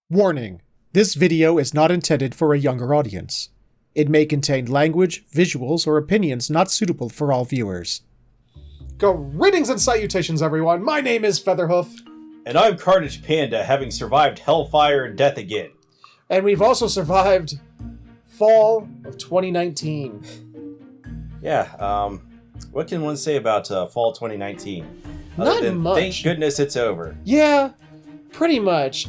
Warning: this video is not intended for a younger audience. It may contain language, visuals, or opinions not suitable for all viewers. Greetings and salutations, everyone. My name is Featherhoof. And I'm CarnagePanda, having survived hellfire and death again. And we've also survived fall of 2019. Yeah, what can one say about fall 2019? Not much. Thank goodness it's over. Yeah, pretty much.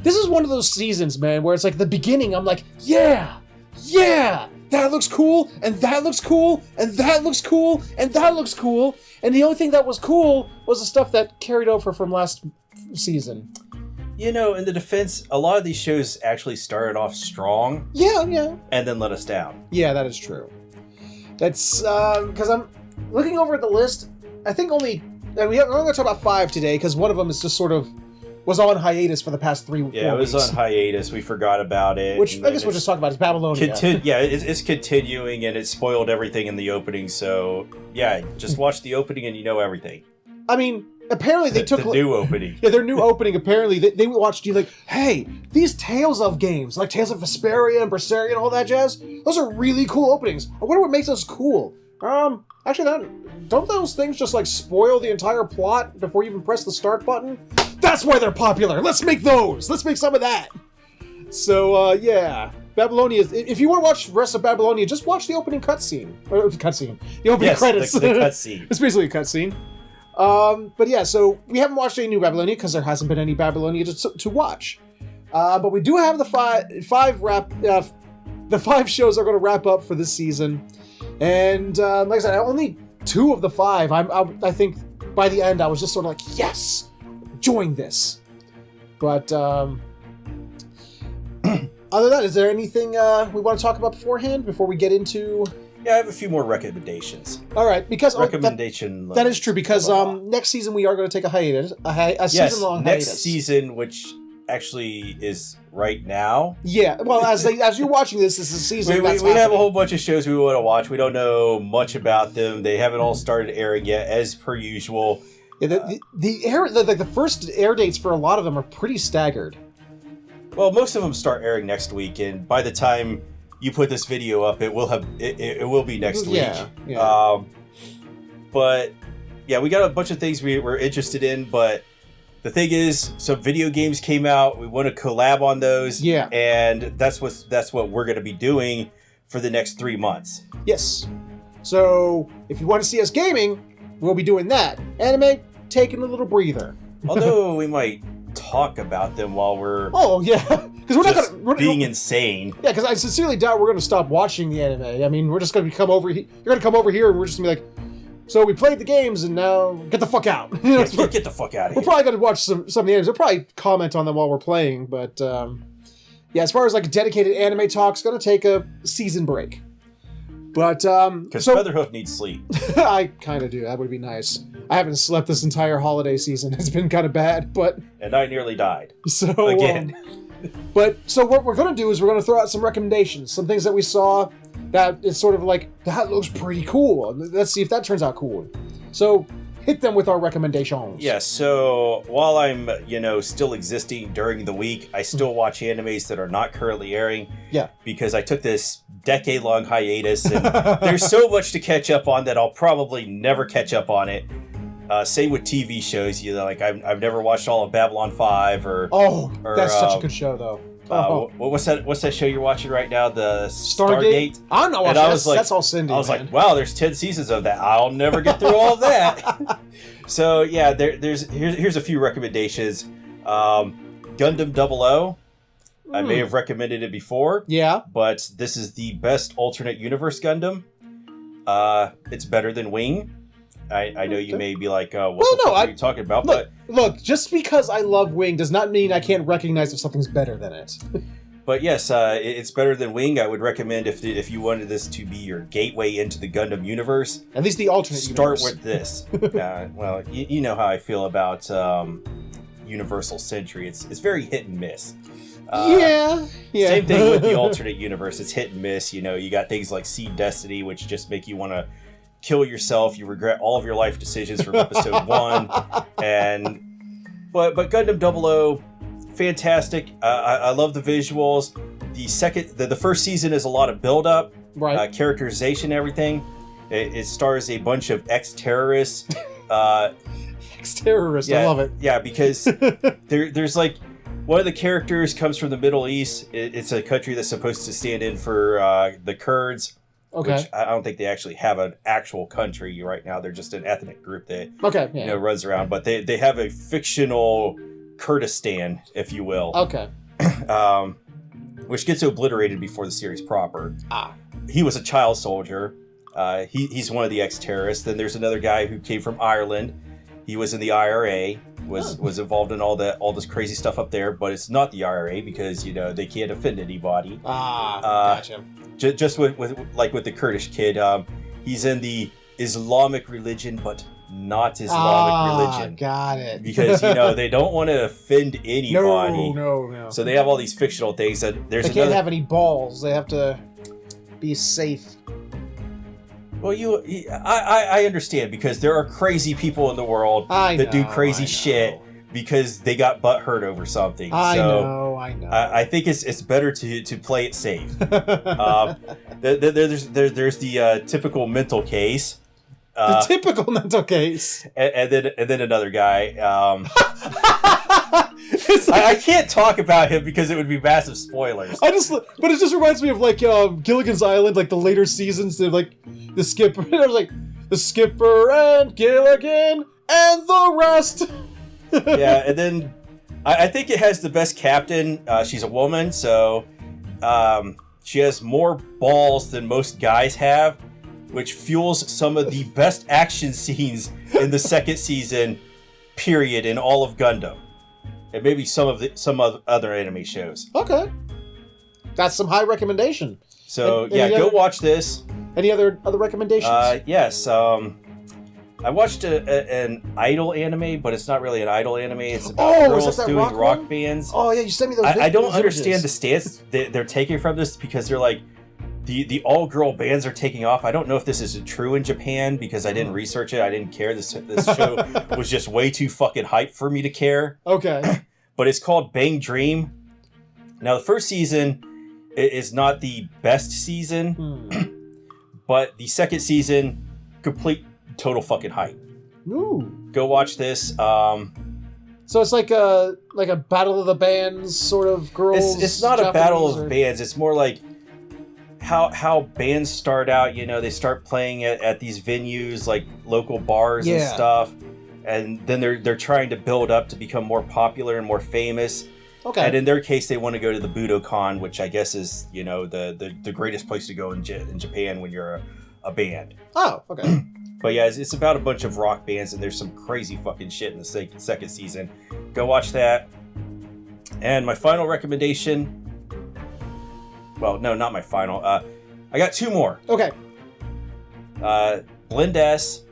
This is one of those seasons, man, where it's like the beginning, I'm like, yeah, that looks cool, and that looks cool, and that looks cool, and that looks cool. And the only thing that was cool was the stuff that carried over from last season. You know, in the defense, a lot of these shows actually started off strong. Yeah. And then let us down. Yeah, that is true. That's, because I'm looking over at the list, I think only, and we're only going to talk about 5 today, because one of them is just sort of, was on hiatus for the past 3 weeks. Yeah, it was on hiatus. We forgot about it. Which I guess we'll just talk about. It's Babylonia. It's continuing, and it spoiled everything in the opening. So, yeah, just watch the opening and you know everything. I mean, apparently they took... the new opening. Yeah, their new opening, apparently, they watched you like, hey, these Tales of games, like Tales of Vesperia and Berseria and all that jazz, those are really cool openings. I wonder what makes those cool. Actually, don't those things just, like, spoil the entire plot before you even press the start button? That's why they're popular! Let's make those! Let's make some of that! So, yeah. Babylonia, if you want to watch the rest of Babylonia, just watch the opening cutscene. The opening credits. The cutscene. It's basically a cutscene. But yeah, so we haven't watched any new Babylonia because there hasn't been any Babylonia to watch. But we do have the five shows are going to wrap up for this season. And like I said, only 2 of the 5. I think by the end I was just sort of like, yes, join this. But other than that, is there anything we want to talk about beforehand before we get into? Yeah, I have a few more recommendations. All right, because that is true because next season we are going to take a hiatus, a season-long hiatus. Next season, which actually is right now. Yeah, well, as you're watching this is the season. We have a whole bunch of shows we want to watch. We don't know much about them. They haven't all started airing yet, as per usual. Yeah, the first air dates for a lot of them are pretty staggered. Well, most of them start airing next week, and by the time you put this video up, it will be next week. Yeah. But yeah, we got a bunch of things we're interested in, but the thing is, some video games came out. We want to collab on those. Yeah. And that's what we're going to be doing for the next 3 months. Yes. So if you want to see us gaming, we'll be doing that. Anime, taking a little breather. Although we might talk about them while we're because we're being insane. Yeah, because I sincerely doubt we're going to stop watching the anime. I mean, we're just going to come over here. You're going to come over here, and we're just going to be like, so we played the games, and now get the fuck out. Get the fuck out of here. We're probably going to watch some of the animes. We'll probably comment on them while we're playing, but yeah, as far as like dedicated anime talk, it's going to take a season break. But because Featherhoof needs sleep. I kind of do. That would be nice. I haven't slept this entire holiday season. It's been kind of bad, but and I nearly died. So again. So what we're going to do is we're going to throw out some recommendations, some things that we saw that it's sort of like, that looks pretty cool. Let's see if that turns out cool. So hit them with our recommendations. Yeah, so while I'm, still existing during the week, I still watch animes that are not currently airing. Yeah. Because I took this decade-long hiatus, and there's so much to catch up on that I'll probably never catch up on it. Same with TV shows, like I've never watched all of Babylon 5 or that's such a good show though. What's that show you're watching right now? The Stargate? I don't know. That's all Cindy. I was like, wow, there's 10 seasons of that. I'll never get through all of that. So yeah, here's a few recommendations. Gundam 00. I may have recommended it before. Yeah. But this is the best alternate universe Gundam. It's better than Wing. I know you may be like, what are you talking about? Look, just because I love Wing does not mean I can't recognize if something's better than it. But yes, it's better than Wing. I would recommend if you wanted this to be your gateway into the Gundam universe. At least the alternate universe. Start with this. Well, you know how I feel about Universal Century. It's very hit and miss. Yeah. Same thing with the alternate universe. It's hit and miss. You got things like Seed Destiny, which just make you want to kill yourself. You regret all of your life decisions from episode 1. But Gundam 00, fantastic. I love the visuals. The first season is a lot of build up, Right. Characterization, everything. It stars a bunch of ex-terrorists. Ex-terrorist, Yeah, I love it. Yeah, because there's like one of the characters comes from the Middle East. It's a country that's supposed to stand in for the Kurds. Okay. Which I don't think they actually have an actual country right now. They're just an ethnic group that Okay. Yeah. runs around. But they have a fictional Kurdistan, if you will. Okay. Which gets obliterated before the series proper. Ah. He was a child soldier. He's one of the ex-terrorists. Then there's another guy who came from Ireland. He was in the IRA. Was involved in all this crazy stuff up there. But it's not the IRA because they can't offend anybody. Gotcha. Just with the Kurdish kid, he's in the Islamic religion, but not Islamic religion. Got it. Because they don't want to offend anybody. No. So they have all these fictional things. And there's They can't have any balls. They have to be safe. Well, I understand because there are crazy people in the world that do crazy shit because they got butt hurt over something. I know. I think it's better to play it safe. There's the typical mental case. The typical mental case. And then another guy. I can't talk about him because it would be massive spoilers. But it just reminds me of like Gilligan's Island, like the later seasons. They're like the skipper. And I was like the skipper and Gilligan and the rest. Yeah, and then I think it has the best captain. She's a woman, so she has more balls than most guys have, which fuels some of the best action scenes in the second season, period, in all of Gundam. And maybe some of other anime shows. Okay. That's some high recommendation. So, go watch this. Any other recommendations? Yes. I watched an idol anime, but it's not really an idol anime. It's about girls doing rock bands. Oh, yeah, you sent me those videos. I don't understand the stance they're taking from this because they're like, the all-girl bands are taking off. I don't know if this is true in Japan because I didn't research it. I didn't care. This show was just way too fucking hype for me to care. Okay. But it's called Bang Dream. Now, the first season is not the best season, but the second season, complete total fucking hype. Ooh. Go watch this. So it's like a battle of the bands sort of girls. It's not Japanese, a battle of bands. It's more like how bands start out. They start playing at these venues like local bars and stuff, and then they're trying to build up to become more popular and more famous. Okay. And in their case, they want to go to the Budokan, which I guess is the greatest place to go in Japan when you're a band. Oh, okay. But yeah, it's about a bunch of rock bands, and there's some crazy fucking shit in the second season. Go watch that. And my final recommendation... Well, no, not my final. I got two more. Okay. Blend S.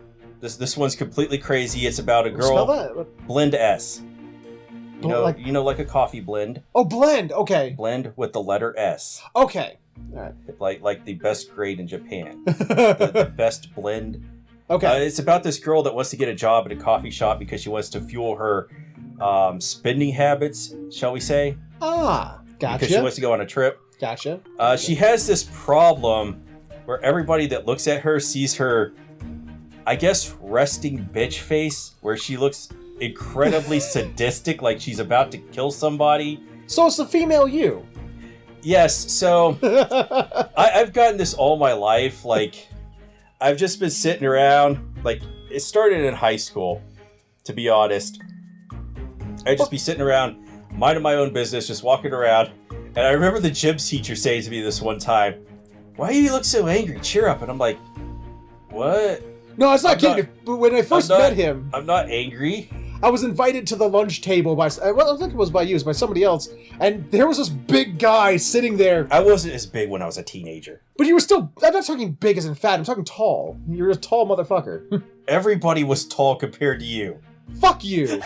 This one's completely crazy. It's about a girl... Spell that. Blend S. Like a coffee blend. Oh, blend. Okay. Blend with the letter S. Okay. All right. Like the best grade in Japan. the best blend. Okay. It's about this girl that wants to get a job at a coffee shop because she wants to fuel her spending habits, shall we say. Gotcha. Because she wants to go on a trip. Gotcha. She has this problem where everybody that looks at her sees her, I guess, resting bitch face, where she looks incredibly sadistic, like she's about to kill somebody. So it's the female you. Yes, so I've gotten this all my life. Like, I've just been sitting around. Like, it started in high school, to be honest. I'd just be sitting around, minding my own business, just walking around. And I remember the gym teacher saying to me this one time, "Why do you look so angry? Cheer up." And I'm like, what? No, it's not kidding. But when I first met him... I'm not angry. I was invited to the lunch table by... Well, I think it was by you. It was by somebody else. And there was this big guy sitting there. I wasn't as big when I was a teenager. But you were still... I'm not talking big as in fat. I'm talking tall. You're a tall motherfucker. Everybody was tall compared to you. Fuck you.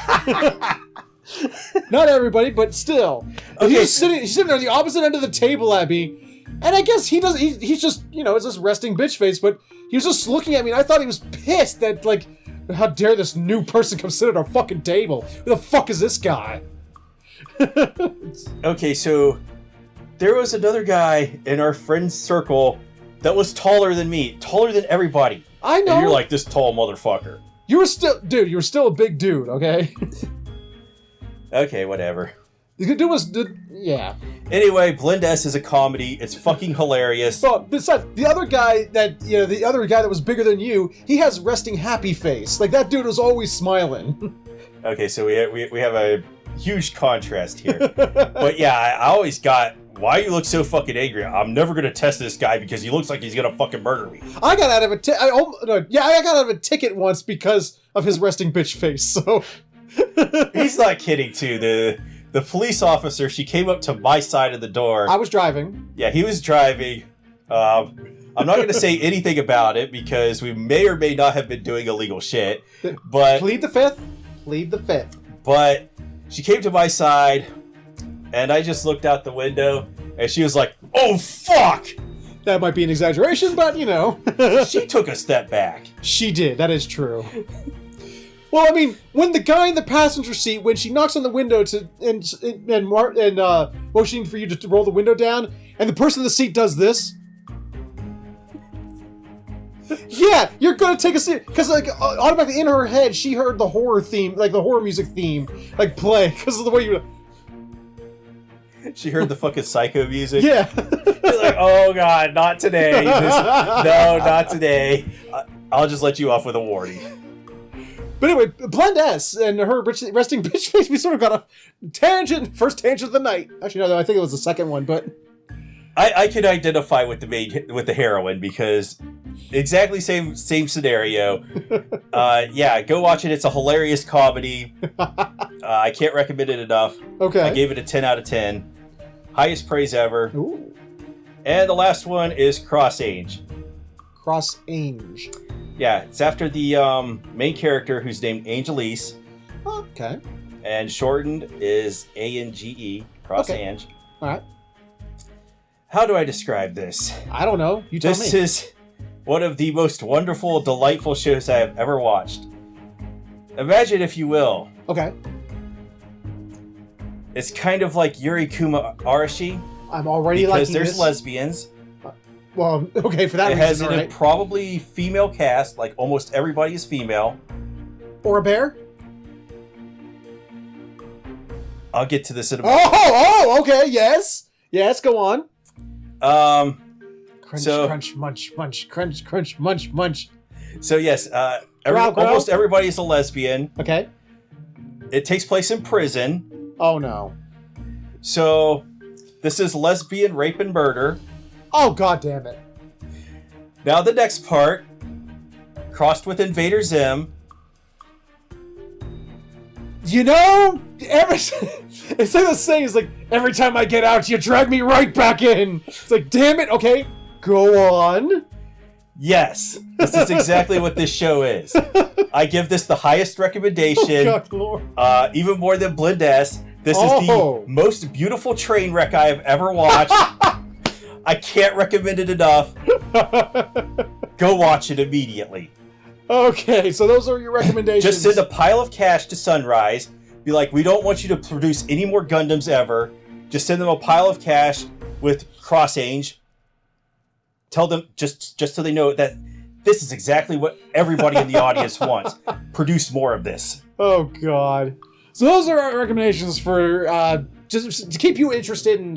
Not everybody, but still. Okay. He's sitting on the opposite end of the table at me. And I guess he's just, it's this resting bitch face, but he was just looking at me and I thought he was pissed that, like, how dare this new person come sit at our fucking table? Who the fuck is this guy? Okay, so there was another guy in our friend's circle that was taller than me, taller than everybody. I know. And you're like, this tall motherfucker. You were still, dude. You were still a big dude. Okay. Okay, whatever. The dude was, yeah. Anyway, Blend S is a comedy. It's fucking hilarious. So besides the other guy that was bigger than you, he has resting happy face. Like that dude was always smiling. Okay, so we have a huge contrast here. But yeah, I always got, why you look so fucking angry? I'm never gonna test this guy because he looks like he's gonna fucking murder me. I got out of I got out of a ticket once because of his resting bitch face. So he's not kidding too. The police officer, she came up to my side of the door. I was driving. Yeah, he was driving. I'm not going to say anything about it because we may or may not have been doing illegal shit. But Plead the fifth. Plead the fifth. But she came to my side, and I just looked out the window, and she was like, "Oh fuck!" That might be an exaggeration, but you know. She took a step back. She did. That is true. Well, I mean, when the guy in the passenger seat, when she knocks on the window and motioning for you to roll the window down, and the person in the seat does this, yeah, you're gonna take a seat because like automatically in her head she heard the horror theme, like the horror music theme, like play because of the way you. She heard the fucking Psycho music. Yeah. She's like, "Oh god, not today. No, not today. I'll just let you off with a warning." But anyway, Blend S and her resting bitch face, we sort of got a tangent, first tangent of the night. Actually, no, I think it was the second one, but... I could identify with the heroine because exactly same scenario. Yeah, go watch it. It's a hilarious comedy. I can't recommend it enough. Okay. I gave it a 10 out of 10. Highest praise ever. Ooh. And the last one is Cross-Ange. Cross-Ange. Yeah, it's after the main character who's named Angelise. Okay. And shortened is ANGE, Cross-Ange. Okay. All right. How do I describe this? I don't know. You tell me. This is one of the most wonderful, delightful shows I have ever watched. Imagine, if you will. Okay. It's kind of like Yuri Kuma Arashi. I'm already liking this. Because there's lesbians. Well, okay, for that reason. It has right? a probably female cast, like almost everybody is female. Or a bear? I'll get to this in a moment. Oh, okay, yes. Yes, go on. Crunch, crunch, munch, munch, crunch, crunch, munch, munch. So yes, Growl. almost everybody is a lesbian. Okay. It takes place in prison. Oh no. So this is lesbian rape and murder. Oh god damn it. Now the next part, crossed with Invader Zim. You know, it's like this saying is like, every time I get out, you drag me right back in. It's like, damn it, okay, go on. Yes, this is exactly what this show is. I give this the highest recommendation, oh, God, Lord. Even more than Blend S. This is the most beautiful train wreck I have ever watched. I can't recommend it enough. Go watch it immediately. Okay, so those are your recommendations. Just send a pile of cash to Sunrise. Be like, we don't want you to produce any more Gundams ever. Just send them a pile of cash with Cross-Ange. Tell them, just so they know that this is exactly what everybody in the audience wants. Produce more of this. Oh, God. So those are our recommendations for just to keep you interested and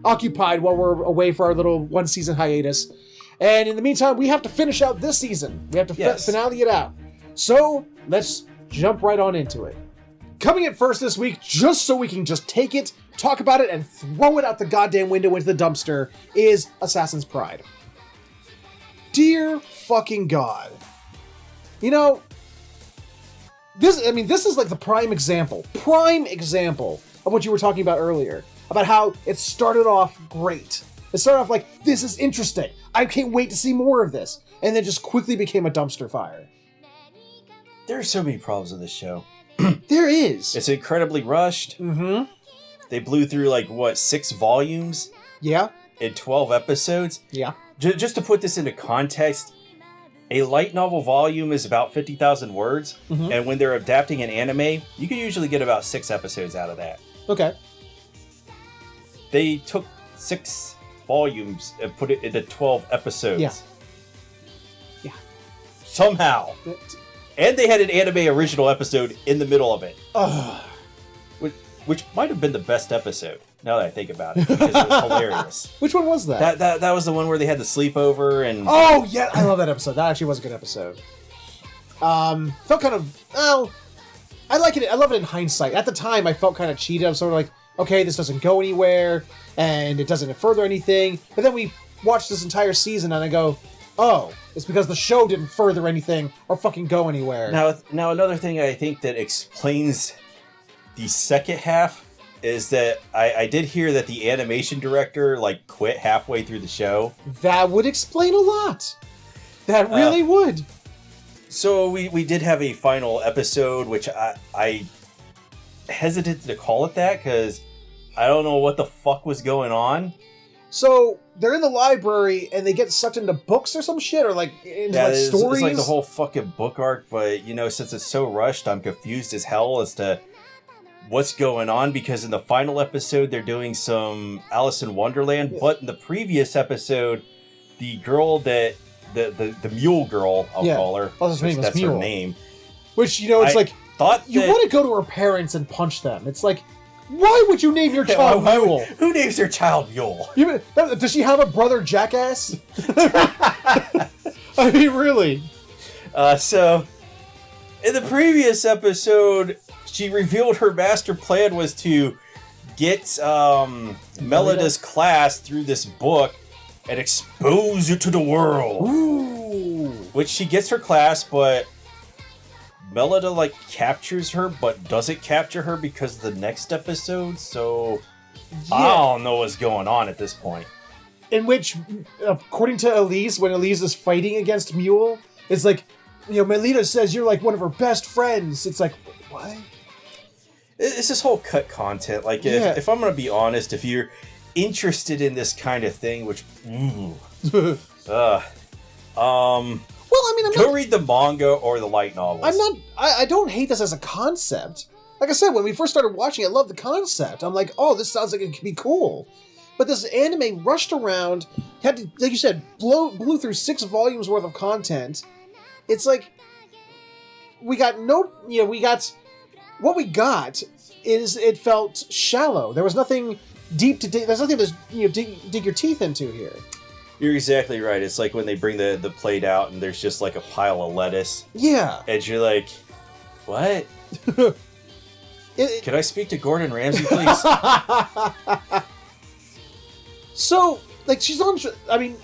occupied while we're away for our little one-season hiatus. And in the meantime, we have to finish out this season. We have to finale it out. So let's jump right on into it. Coming in first this week, just so we can just take it, talk about it, and throw it out the goddamn window into the dumpster, is Assassin's Pride. Dear fucking God. You know, this is like the prime example of what you were talking about earlier, about how it started off great. It started off like, this is interesting. I can't wait to see more of this. And then just quickly became a dumpster fire. There are so many problems with this show. There is. It's incredibly rushed. Mm-hmm. They blew through, 6 volumes? Yeah. In 12 episodes? Yeah. Just to put this into context, a light novel volume is about 50,000 words. Mm-hmm. And when they're adapting an anime, you can usually get about 6 episodes out of that. Okay. They took 6 volumes and put it into 12 episodes. Yeah. Yeah. Somehow. And they had an anime original episode in the middle of it. Which might have been the best episode, now that I think about it, because it was hilarious. Which one was that? That was the one where they had the sleepover and... Oh, yeah, I love that episode. That actually was a good episode. Felt kind of... Oh, I like it. I love it in hindsight. At the time, I felt kind of cheated. I was sort of like, okay, this doesn't go anywhere, and it doesn't further anything. But then we watched this entire season, and I go, oh, it's because the show didn't further anything or fucking go anywhere. Now another thing I think that explains the second half is that I did hear that the animation director like quit halfway through the show. That would explain a lot. That really would. So we did have a final episode, which I hesitated to call it that because I don't know what the fuck was going on. So they're in the library and they get sucked into books or some shit, or like into like stories. It's like the whole fucking book arc, but since it's so rushed, I'm confused as hell as to what's going on, because in the final episode they're doing some Alice in Wonderland, but in the previous episode, the girl that the mule girl, I'll call her. Oh, that's her name. Which it's like you want to go to her parents and punch them. It's like, why would you name your child Mule? Who names their child Mule? Does she have a brother Jackass? I mean, really. So, in the previous episode, she revealed her master plan was to get Melida's class through this book and expose it to the world. Ooh. Which she gets her class, but Melida captures her, but doesn't capture her because of the next episode. So I don't know what's going on at this point. In which, according to Elise, when Elise is fighting against Mule, it's like, Melita says you're like one of her best friends. It's like, what? It's this whole cut content. If I'm going to be honest, if you're interested in this kind of thing, which, go read the manga or the light novels. I don't hate this as a concept. Like I said, when we first started watching, I loved the concept. I'm like, oh, this sounds like it could be cool. But this anime rushed around, had to, like you said, blew through 6 volumes worth of content. It's like, what we got is, it felt shallow. There was nothing deep to dig. There's nothing to dig your teeth into here. You're exactly right. It's like when they bring the plate out and there's just like a pile of lettuce. Yeah. And you're like, what? Can I speak to Gordon Ramsay, please? So, she's on... I mean,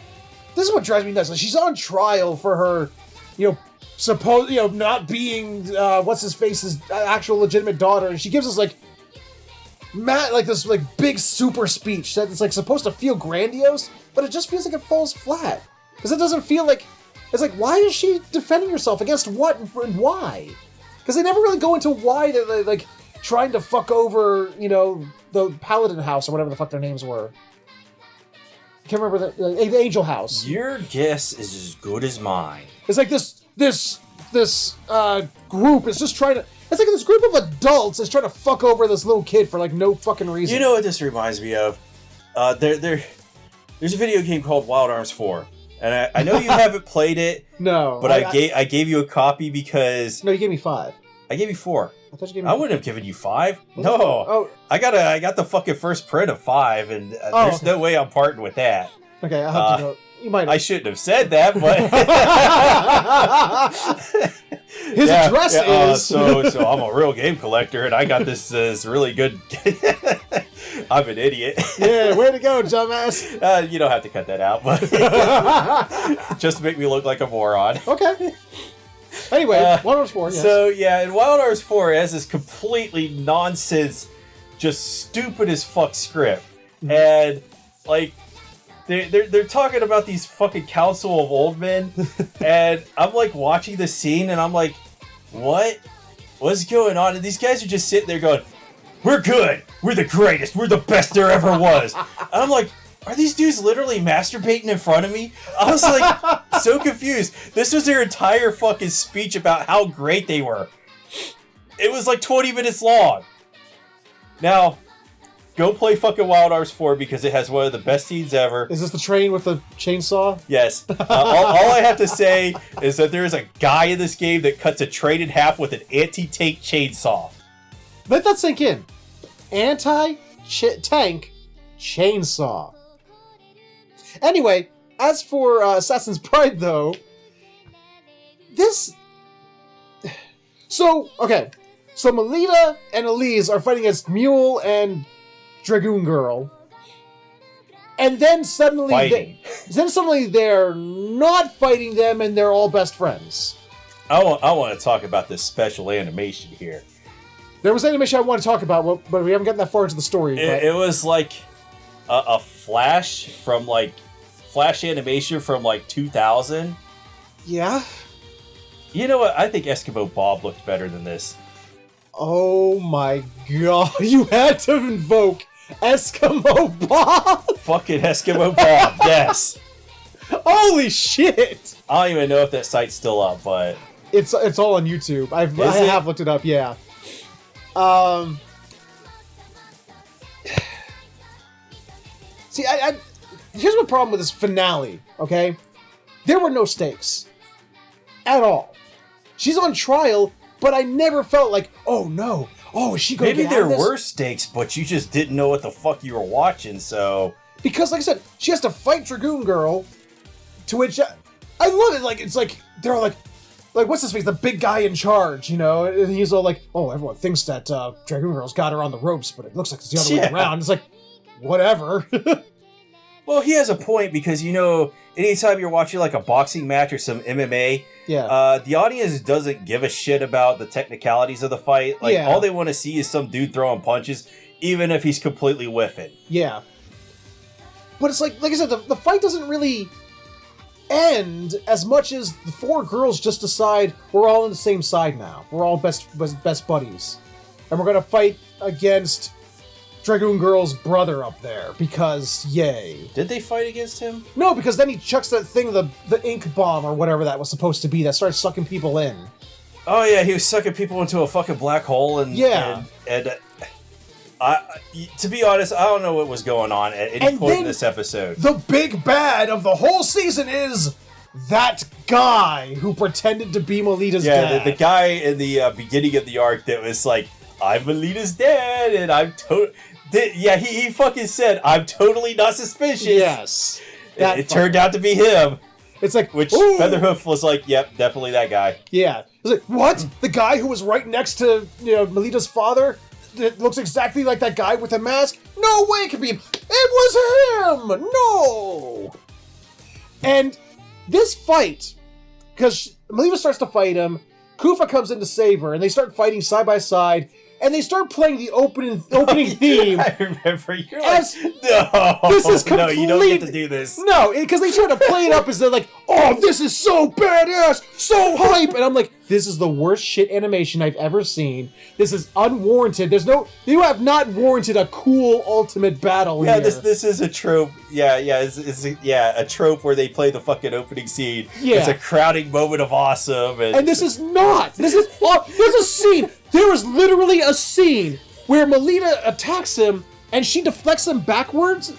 this is what drives me nuts. She's on trial for her, not being, what's-his-face's actual legitimate daughter. And she gives us, this, big super speech that's, supposed to feel grandiose, but it just feels like it falls flat. Because it doesn't feel like... It's like, why is she defending herself? Against what and why? Because they never really go into why they're, trying to fuck over, the Paladin House or whatever the fuck their names were. I can't remember the Angel House. Your guess is as good as mine. It's like this group is just trying to... It's like this group of adults is trying to fuck over this little kid for, no fucking reason. You know what this reminds me of? There's a video game called Wild Arms 4. And I know you haven't played it. No. But I gave you a copy because... No, you gave me 5. I gave you 4. I thought you gave me I wouldn't have given you 5. No. Oh. I got the fucking first print of 5, and there's no way I'm parting with that. Okay, I'll have to go. You might. I shouldn't have said that, but his address is. So I'm a real game collector, and I got this really good. I'm an idiot. Yeah, way to go, dumbass. You don't have to cut that out, but just to make me look like a moron. Okay. Anyway, Wild Arms 4, yes. So, in Wild Arms 4, it has this completely nonsense, just stupid as fuck script. And, they're talking about these fucking council of old men, and I'm, watching the scene, and I'm like, what? What's going on? And these guys are just sitting there going, we're good! We're the greatest! We're the best there ever was! And I'm like, are these dudes literally masturbating in front of me? I was so confused. This was their entire fucking speech about how great they were. It was 20 minutes long. Now, Go play fucking Wild Arms 4 because it has one of the best scenes ever. Is this the train with the chainsaw? Yes. All I have to say is that there is a guy in this game that cuts a train in half with an anti-tank chainsaw. Let that sink in. Anti-tank chainsaw. Anyway, as for Assassin's Pride, though, this... So, okay. So Melita and Elise are fighting against Mule and Dragoon Girl. And then suddenly... they're not fighting them and they're all best friends. I want to talk about this special animation here. There was animation I want to talk about, but we haven't gotten that far into the story. It was like a flash animation from like 2000. Yeah? You know what? I think Eskimo Bob looked better than this. Oh my god, you had to invoke Eskimo Bob! Fucking Eskimo Bob, yes. Holy shit! I don't even know if that site's still up, but... It's all on YouTube. I have looked it up, yeah. See, here's my problem with this finale, okay? There were no stakes. At all. She's on trial, but I never felt like, oh no, is she going to get out of this? Maybe there were stakes, but you just didn't know what the fuck you were watching, so... Because, like I said, she has to fight Dragoon Girl, to which... I love it, like, it's like, they're all like, what's his face? The big guy in charge, you know? And he's all like, oh, everyone thinks that Dragoon Girl's got her on the ropes, but it looks like it's the other way around. It's like, whatever. Well, he has a point because, you know, anytime you're watching like a boxing match or some MMA, the audience doesn't give a shit about the technicalities of the fight. Like, all they want to see is some dude throwing punches, even if he's completely whiffing. Yeah. But it's like I said, the fight doesn't really end as much as the four girls just decide we're all on the same side now. We're all best buddies. And we're going to fight against Dragoon Girl's brother up there, because yay. Did they fight against him? No, because then he chucks that thing, the ink bomb or whatever that was supposed to be, that started sucking people in. Oh yeah, he was sucking people into a fucking black hole, and to be honest, I don't know what was going on at any point in this episode. The big bad of the whole season is that guy who pretended to be Melita's dad. Yeah, the guy in the beginning of the arc that was like, I'm Melita's dad, and I'm he fucking said, I'm totally not suspicious. Yes. It turned out to be him. It's like, which Featherhoof was like, yep, definitely that guy. Yeah. It's like, what? The guy who was right next to, Melita's father? It looks exactly like that guy with the mask? No way it could be him. It was him! No! And this fight, because Melita starts to fight him, Kufa comes in to save her, and they start fighting side by side, and they start playing the opening theme. I remember. You're like, no, this is complete... no, you don't get to do this. No, because they try to play it up as they're like, oh, this is so badass, so hype, and I'm like, this is the worst shit animation I've ever seen. This is unwarranted. You have not warranted a cool ultimate battle here. This is a trope. It's a trope where they play the fucking opening scene. Yeah. It's a crowding moment of awesome. And this is not. There's a scene. There is literally a scene where Melita attacks him and she deflects her backwards,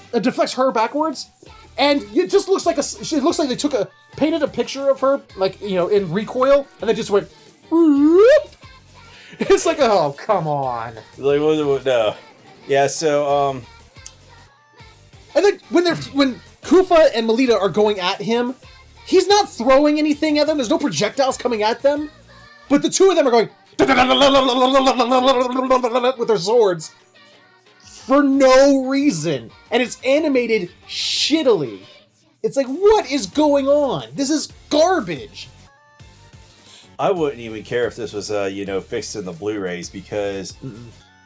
and it just looks like it looks like they painted a picture of her, like, in recoil, and they just went, whoop. It's like, oh, come on. Like, no. Yeah, so, and then when Kufa and Melita are going at him, he's not throwing anything at them, there's no projectiles coming at them, but the two of them are going with their swords for no reason, and it's animated shittily. It's like, what is going on? This is garbage. I wouldn't even care if this was fixed in the Blu-rays, because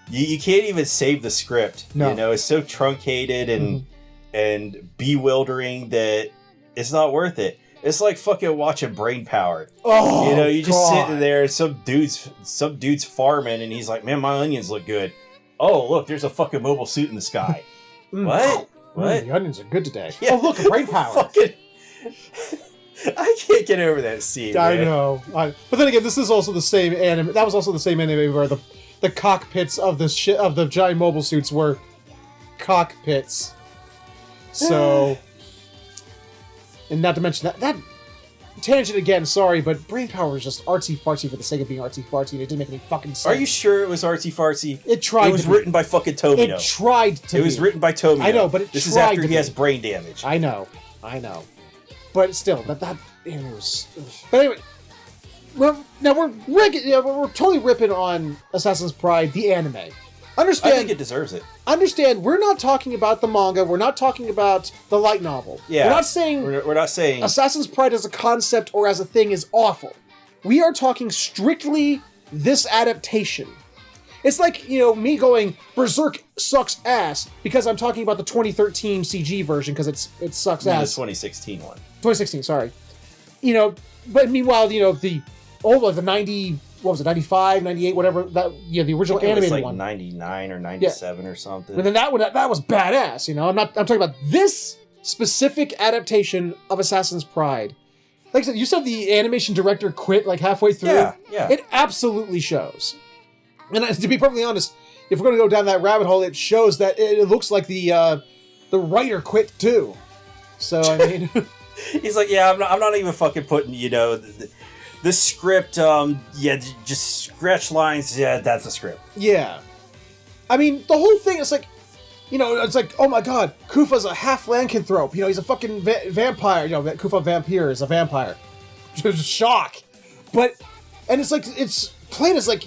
you can't even save the script. No. It's so truncated and bewildering that it's not worth it. It's like fucking watching Brain Power. Oh, you just sitting there, and some dude's farming, and he's like, man, my onions look good. Oh, look, there's a fucking mobile suit in the sky. What? What? The onions are good today. Yeah. Oh, look, Brain Power. I can't get over that scene. I know. But then again, this is also the same anime. That was also the same anime where the cockpits of the giant mobile suits were cockpits. So, and not to mention that tangent again, sorry, but brain power is just artsy-fartsy for the sake of being artsy-fartsy, and it didn't make any fucking sense. Are you sure it was artsy-fartsy? It tried. It was written by fucking Tomino. It tried to. It was written by Tomino. I know, but this is after he has brain damage. I know, but still, that it was. But anyway, we're totally ripping on Assassin's Pride, the anime. Understand? I think it deserves it. Understand? We're not talking about the manga. We're not talking about the light novel. Yeah, we're not saying Assassin's Pride as a concept or as a thing is awful. We are talking strictly this adaptation. It's like, me going Berserk sucks ass because I'm talking about the 2013 CG version because it sucks ass. The 2016 one. 2016, sorry. But meanwhile, the old, the 90. What was it, 95, 98, whatever, the original animated one. It was like one. 99 or 97 or something. And then that was badass, I'm talking about this specific adaptation of Assassin's Pride. Like I said, you said the animation director quit like halfway through. Yeah. It absolutely shows. And to be perfectly honest, if we're going to go down that rabbit hole, it shows that it looks like the writer quit too. So, I mean... He's like, yeah, I'm not even fucking putting, the script, just scratch lines, that's a script. Yeah. I mean, the whole thing is like, it's like, oh my god, Kufa's a half lycanthrope. He's a fucking vampire. Kufa Vampire is a vampire. Just shock. And it's like, it's played as like,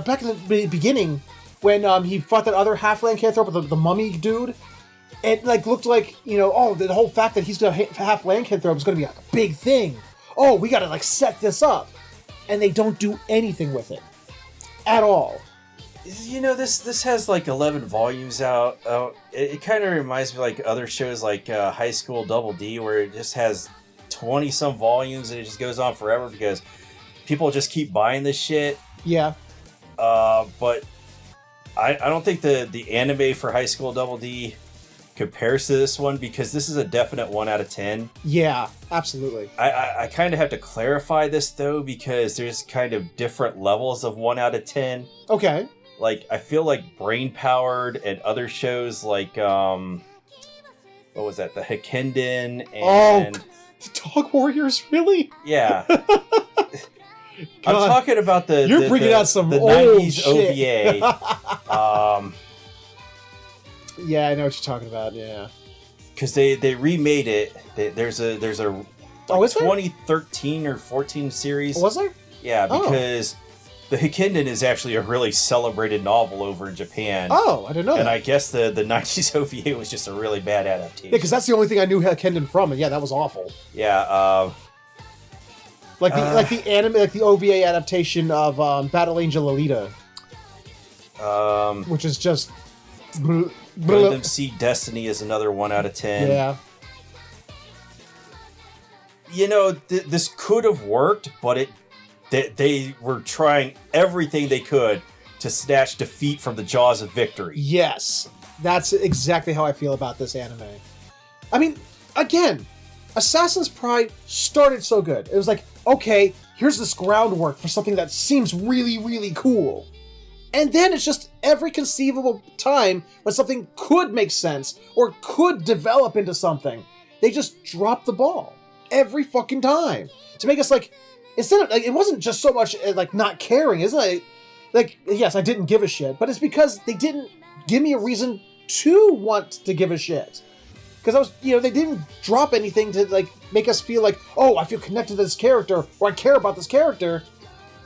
back in the beginning, when he fought that other half lycanthrope with the mummy dude, it like looked like, the whole fact that he's gonna half lycanthrope is gonna be like a big thing. Oh, we gotta like set this up. And they don't do anything with it. At all. This has like 11 volumes out. It kind of reminds me like other shows like High School Double D, where it just has 20 some volumes and it just goes on forever because people just keep buying this shit. Yeah. But I don't think the anime for High School Double D compares to this one because this is a definite 1 out of 10. Yeah, absolutely. I kind of have to clarify this though because there's kind of different levels of 1 out of 10. Okay. Like I feel like Brain Powered and other shows like what was that? The Hikenden and Dog Warriors, really? Yeah. I'm talking about You're bringing out some the old 90s shit. OVA. Yeah, I know what you're talking about. Yeah, because they remade it. There's a 2013 or 14 series. Was there? Yeah, because the Hikenden is actually a really celebrated novel over in Japan. Oh, I didn't know that. And I guess the 90s OVA was just a really bad adaptation. Yeah, because that's the only thing I knew Hikenden from, and yeah, that was awful. Yeah. Like the anime, like the OVA adaptation of Battle Angel Alita. Which is just. Gundam Seed Destiny is another 1 out of 10. Yeah. This could have worked, but they were trying everything they could to snatch defeat from the jaws of victory. Yes. That's exactly how I feel about this anime. I mean, again, Assassin's Pride started so good. It was like, okay, here's this groundwork for something that seems really, really cool. And then it's just every conceivable time when something could make sense or could develop into something, they just drop the ball every fucking time to make us like, instead of like, it wasn't just so much like not caring, isn't it? Like, yes, I didn't give a shit, but it's because they didn't give me a reason to want to give a shit. Because I was, they didn't drop anything to like make us feel like, oh, I feel connected to this character or I care about this character.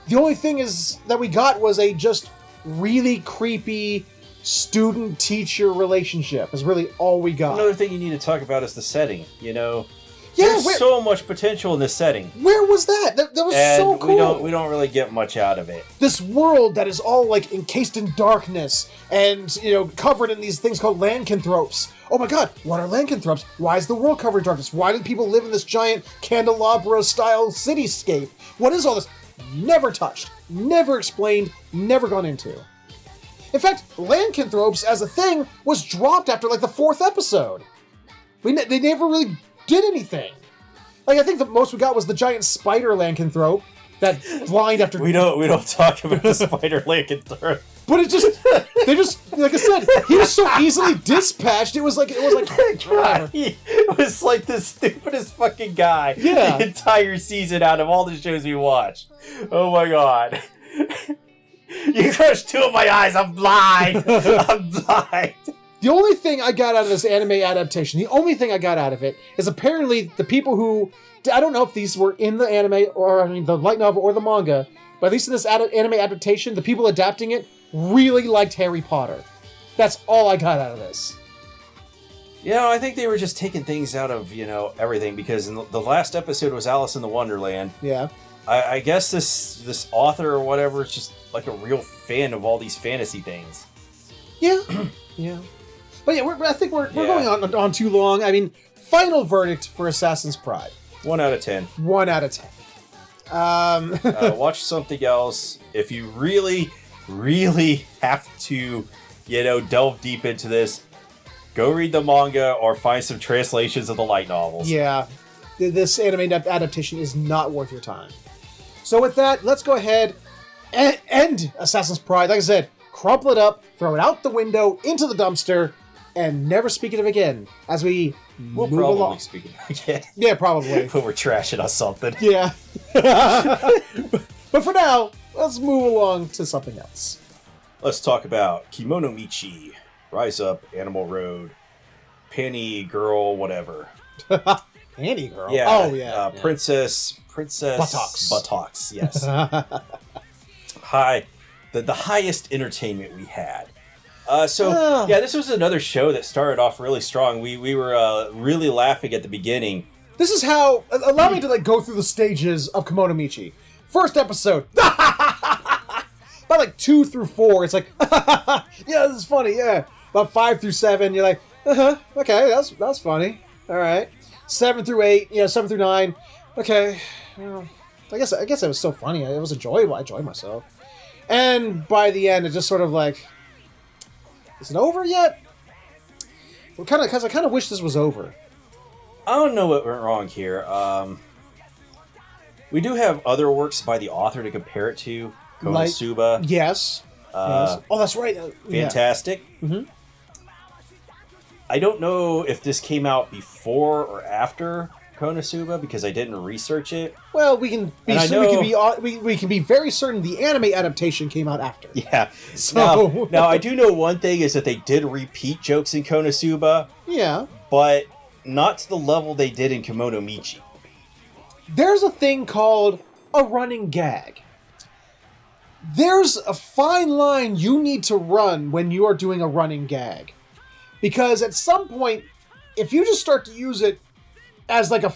The only thing is that we got was a just really creepy student-teacher relationship is really all we got. Another thing you need to talk about is the setting, There's so much potential in this setting. Where was that? That was so cool. We don't really get much out of it. This world that is all like encased in darkness and, covered in these things called lycanthropes. Oh my god, what are lycanthropes? Why is the world covered in darkness? Why do people live in this giant candelabra-style cityscape? What is all this? Never touched, never explained, never gone into. In fact, lycanthropes as a thing was dropped after like the 4th episode. They never really did anything. Like I think the most we got was the giant spider lycanthrope that blind after. We don't talk about the spider lycanthrope. But it just, they just, like I said, he was so easily dispatched. It was like, God, it was like the stupidest fucking guy. Yeah. The entire season out of all the shows we watched. Oh my god. You crushed two of my eyes. I'm blind. I'm blind. The only thing I got out of this anime adaptation, the only thing I got out of it is apparently the people who, I don't know if these were in the anime or the light novel or the manga, but at least in this anime adaptation, the people adapting it really liked Harry Potter. That's all I got out of this. You know, I think they were just taking things out of, everything, because in the last episode was Alice in the Wonderland. Yeah. I guess this author or whatever is just like a real fan of all these fantasy things. Yeah. Yeah. But yeah, I think we're going on too long. I mean, final verdict for Assassin's Pride. 1 out of 10. 1 out of 10. Watch something else. If you really, really have to, delve deep into this, go read the manga or find some translations of the light novels. Yeah. This anime adaptation is not worth your time. So with that, let's go ahead and end Assassin's Pride. Like I said, crumple it up, throw it out the window, into the dumpster, and never speak of it again as we We'll move probably along. speak about it again. Yeah, probably. When we're trashing on something. Yeah. But for now, let's move along to something else. Let's talk about Kimono Michi, Rise Up, Animal Road, Panty Girl, whatever. Panty Girl? Yeah. Oh, yeah. Princess... Buttocks, yes. Hi. The highest entertainment we had. This was another show that started off really strong. We were really laughing at the beginning. This is how... Allow me to go through the stages of Kimono Michi. First episode. About 2 through 4, it's like, yeah, this is funny, yeah. About 5 through 7, you're like, okay, that's funny. All right. 7 through 8, 7 through 9, okay. I guess it was so funny. It was enjoyable. I enjoyed myself. And by the end, it just sort of like... Is it over yet? Well, because I kind of wish this was over. I don't know what went wrong here. We do have other works by the author to compare it to. Konosuba. Yes. Yes. Oh, that's right. Fantastic. Yeah. Mm-hmm. I don't know if this came out before or after Konosuba because I didn't research it. Well, we can be very certain the anime adaptation came out after. Yeah. So now I do know one thing is that they did repeat jokes in Konosuba. Yeah. But not to the level they did in Kimono Michi. There's a thing called a running gag. There's a fine line you need to run when you are doing a running gag. Because at some point, if you just start to use it as as a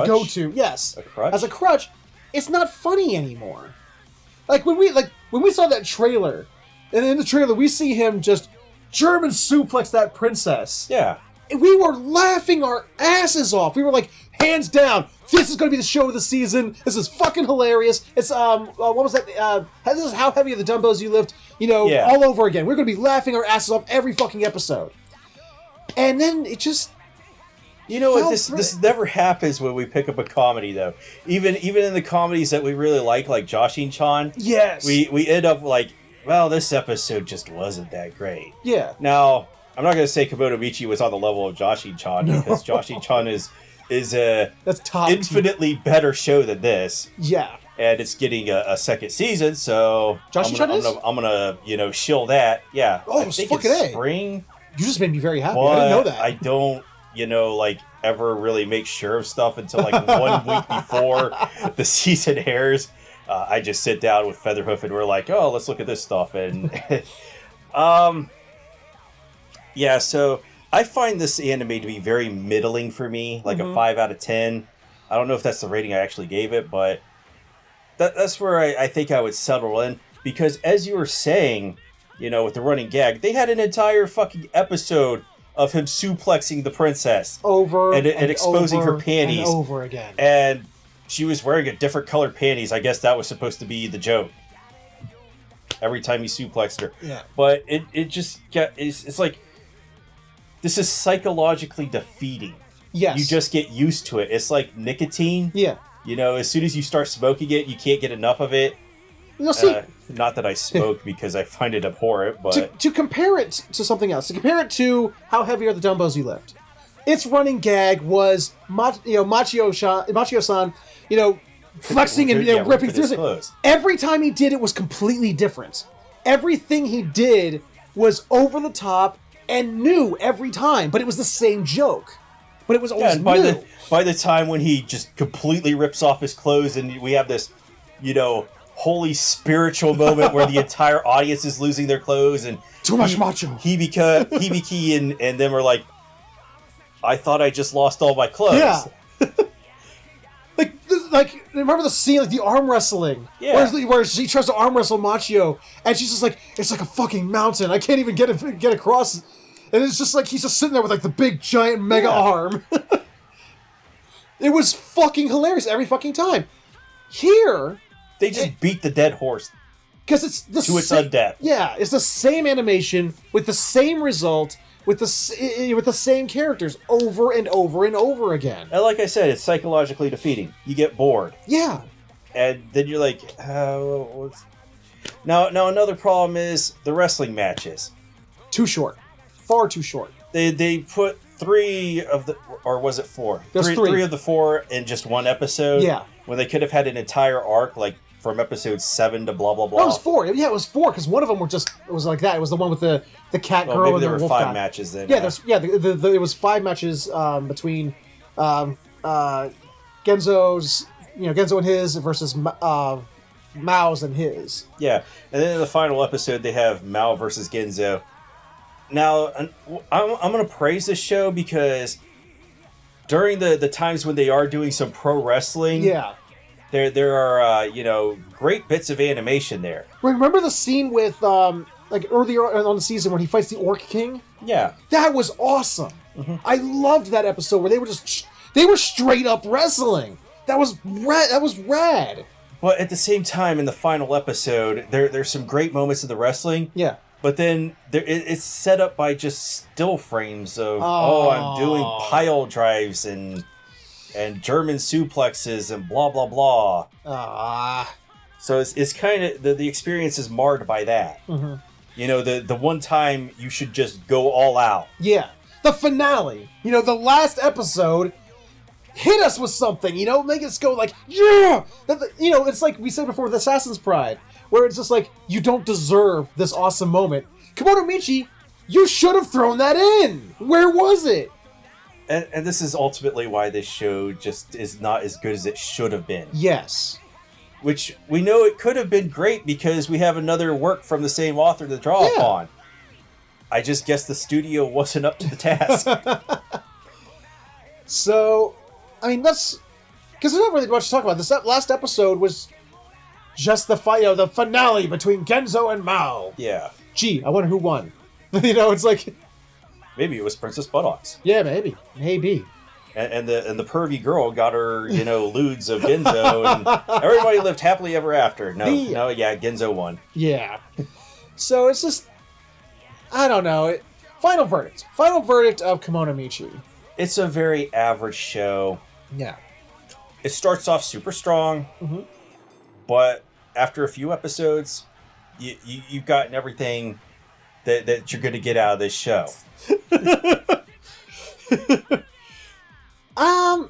go-to, yes, as a crutch, it's not funny anymore. When we saw that trailer, and in the trailer we see him just German suplex that princess. Yeah. And we were laughing our asses off. We were like, hands down, this is going to be the show of the season. This is fucking hilarious. It's, what was that? This is How Heavy Are the Dumbbells You Lift, all over again. We're going to be laughing our asses off every fucking episode. And then it just... This never happens when we pick up a comedy, though. Even in the comedies that we really like Joshin-chan, yes, we end up this episode just wasn't that great. Yeah. Now, I'm not going to say Kimono Michi was on the level of Joshin-chan, because Joshin-chan is a that's top infinitely better show than this. Yeah. And it's getting a second season, so I'm gonna shill that. Yeah. Oh, I think fucking it's A. spring. You just made me very happy. But I didn't know that. I don't, ever really make sure of stuff until 1 week before the season airs. I just sit down with Featherhoof and we're like, oh, let's look at this stuff. And yeah, so I find this anime to be very middling for me, a 5 out of 10. I don't know if that's the rating I actually gave it, but that's where I think I would settle in. Because as you were saying, with the running gag, they had an entire fucking episode of him suplexing the princess over and exposing over her panties and over again, and she was wearing a different colored panties. I guess that was supposed to be the joke every time he suplexed her. Yeah, but it just it's like this is psychologically defeating. Yes, you just get used to it. It's like nicotine. Yeah, as soon as you start smoking it, you can't get enough of it. You'll see. Not that I smoke because I find it abhorrent, but To compare it to something else, to compare it to how heavy are the dumbbells you lift, its running gag was Machio-san, flexing and ripping through it. Clothes. Every time he did it was completely different. Everything he did was over the top and new every time, but it was the same joke. But it was always new. By the time when he just completely rips off his clothes and we have this, holy spiritual moment where the entire audience is losing their clothes and too much macho. Hibiki and them are like, I thought I just lost all my clothes. Yeah. Like, remember the scene, like the arm wrestling? Yeah. Where she tries to arm wrestle Machio, and she's just like, it's like a fucking mountain. I can't even get across. And it's just like, he's just sitting there with like the big, giant, mega arm. It was fucking hilarious every fucking time. Here... They just beat the dead horse. Because it's the to its undeath. Yeah, it's the same animation, with the same result, with the same characters, over and over and over again. And like I said, it's psychologically defeating. You get bored. Yeah. And then you're like, Now another problem is the wrestling matches. Too short. Far too short. They put 3 of the... Or was it 4? There's 3 of the 4 in just one episode. Yeah. When they could have had an entire arc, like, from episode 7 to blah, blah, blah. No, it was 4. Yeah, it was 4, because one of them was like that. It was the one with the cat girl maybe and the there were wolf 5 guy. matches then. Yeah, it was 5 matches between Genzo's, Genzo and his versus Mao's and his. Yeah, and then in the final episode, they have Mao versus Genzo. Now, I'm going to praise this show because during the times when they are doing some pro wrestling... Yeah. There are, great bits of animation there. Remember the scene with, like, earlier on the season when he fights the Orc King? Yeah. That was awesome. Mm-hmm. I loved that episode where they were straight up wrestling. That was rad. Well, at the same time, in the final episode, there's some great moments of the wrestling. Yeah. But then it's set up by just still frames of, I'm doing pile drives and German suplexes and blah, blah, blah. So it's kind of, the experience is marred by that. Mm-hmm. The one time you should just go all out. Yeah. The finale. The last episode hit us with something, make us go like, yeah! It's like we said before with Assassin's Pride, where it's just like, you don't deserve this awesome moment. Kimono Michi, you should have thrown that in! Where was it? And this is ultimately why this show just is not as good as it should have been. Yes. Which we know it could have been great because we have another work from the same author to draw upon. I just guess the studio wasn't up to the task. So, I mean, that's... Because there's not really much to talk about. This last episode was just the the finale between Genzo and Mao. Yeah. Gee, I wonder who won. It's like... Maybe it was Princess Buttocks. Yeah, maybe. And the pervy girl got her, lewds of Genzo, and everybody lived happily ever after. Genzo won. Yeah. So it's just, I don't know. Final verdict of Kimono Michi. It's a very average show. Yeah. It starts off super strong, but after a few episodes, you've gotten everything that you're going to get out of this show. I'm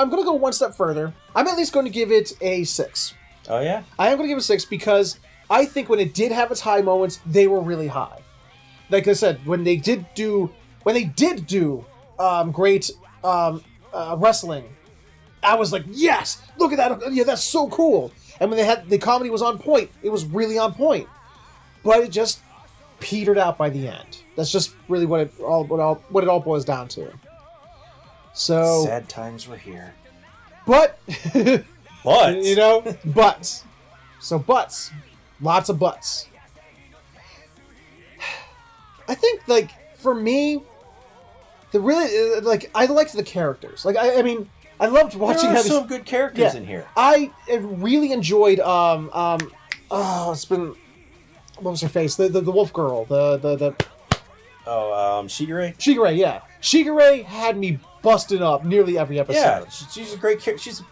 going to go one step further. I'm at least going to give it a 6. Oh, yeah? I am going to give it a 6 because I think when it did have its high moments, they were really high. Like I said, when they did do great wrestling, I was like, yes, look at that. Yeah, that's so cool. And when they had the comedy was on point, it was really on point. But it just petered out by the end. That's just really what it all boils down to. So sad times were here. But but buts. So buts. Lots of buts. I think for me, I liked the characters. I mean, I loved watching. There are some good characters in here. I really enjoyed. It's been. What was her face? The wolf girl. Shigure? Shigure, yeah. Shigure had me busted up nearly every episode. Yeah, she's a great character. She's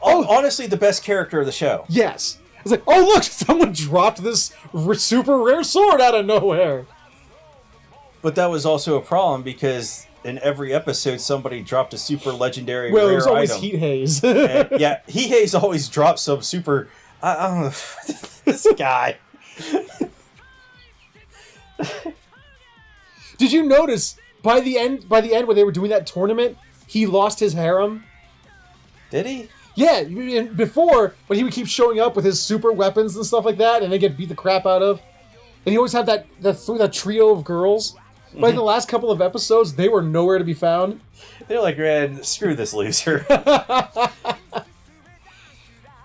honestly the best character of the show. Yes. It's like, oh look, someone dropped this super rare sword out of nowhere. But that was also a problem because in every episode, somebody dropped a super legendary Well, rare it was always item. Heat Haze. And, yeah, Heat Haze always drops some super. I don't know. This guy. Did you notice by the end when they were doing that tournament, he lost his harem? Did he? Yeah, before, when he would keep showing up with his super weapons and stuff like that, and they get beat the crap out of, and he always had that trio of girls. But in the last couple of episodes, they were nowhere to be found. They're like, man, screw this loser.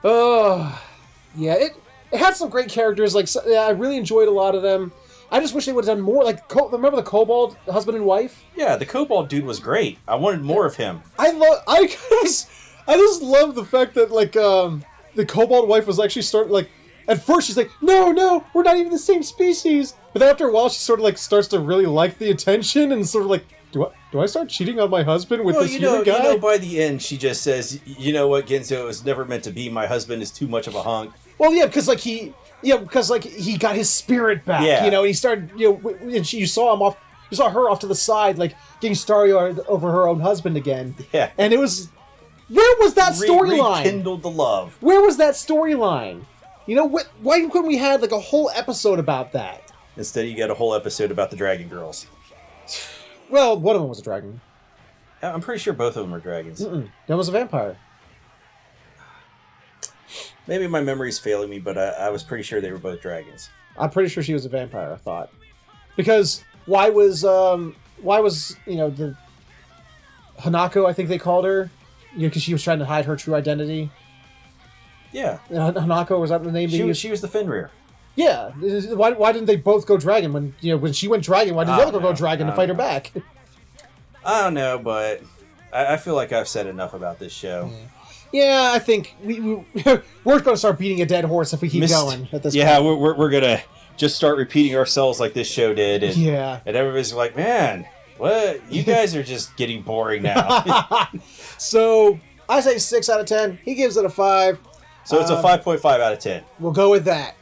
Oh, yeah, it had some great characters. Like, I really enjoyed a lot of them. I just wish they would have done more. Like, remember the Kobold husband and wife? Yeah, the Kobold dude was great. I wanted more of him. I just love the fact that like the Kobold wife was actually at first she's like, no, we're not even the same species. But then after a while she sort of like starts to really like the attention and sort of like, do I start cheating on my husband with this human guy? You know, by the end she just says, you know what, Genzo, it was never meant to be. My husband is too much of a hunk. Well, yeah, because he got his spirit back. Yeah. You know, and he started, and you saw her off to the side, like getting starry over her own husband again. Yeah. And it was, where was that storyline? Rekindled the love. Where was that storyline? You know, why couldn't we have like a whole episode about that? Instead, you get a whole episode about the Dragon Girls. Well, one of them was a dragon. I'm pretty sure both of them are dragons. That was a vampire. Maybe my memory's failing me, but I was pretty sure they were both dragons. I'm pretty sure she was a vampire, I thought. Because why was the Hanako, I think they called her, because she was trying to hide her true identity. Yeah. Hanako, was that the name? She was the Fenrir. Yeah. Why didn't they both go dragon when she went dragon? Why did the other girl go dragon to fight her back? I don't know, but I feel like I've said enough about this show. Yeah, I think we're going to start beating a dead horse if we keep going at this point. Yeah, we're going to just start repeating ourselves like this show did. And, and everybody's like, man, what? You guys are just getting boring now. So, I say 6 out of 10. He gives it a 5. So it's a 5.5 out of 10. We'll go with that.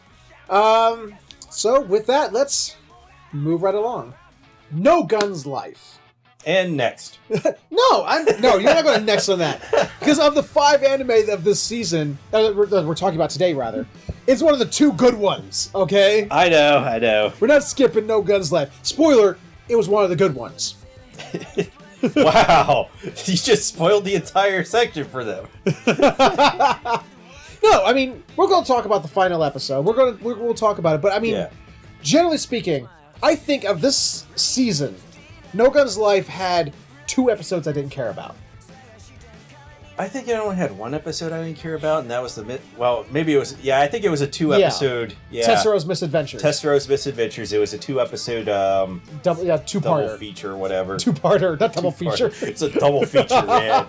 So, with that, let's move right along. No Guns Life. And next. No, you're not going to next on that. Because of the 5 anime of this season, we're talking about today, rather, it's one of the 2 good ones, okay? I know. We're not skipping No Guns Left. Spoiler, it was one of the good ones. Wow. You just spoiled the entire section for them. No, I mean, we're going to talk about the final episode. We'll talk about it. But, I mean, generally speaking, I think of this season, No Guns Life had 2 episodes I didn't care about. I think it only had 1 episode I didn't care about, and that was maybe it was, I think it was a 2-episode. Yeah. Tetsuro's Misadventures. Tetsuro's Misadventures. It was a 2-episode, two-parter. Double feature or whatever. 2-parter, not double feature. It's a double feature, man.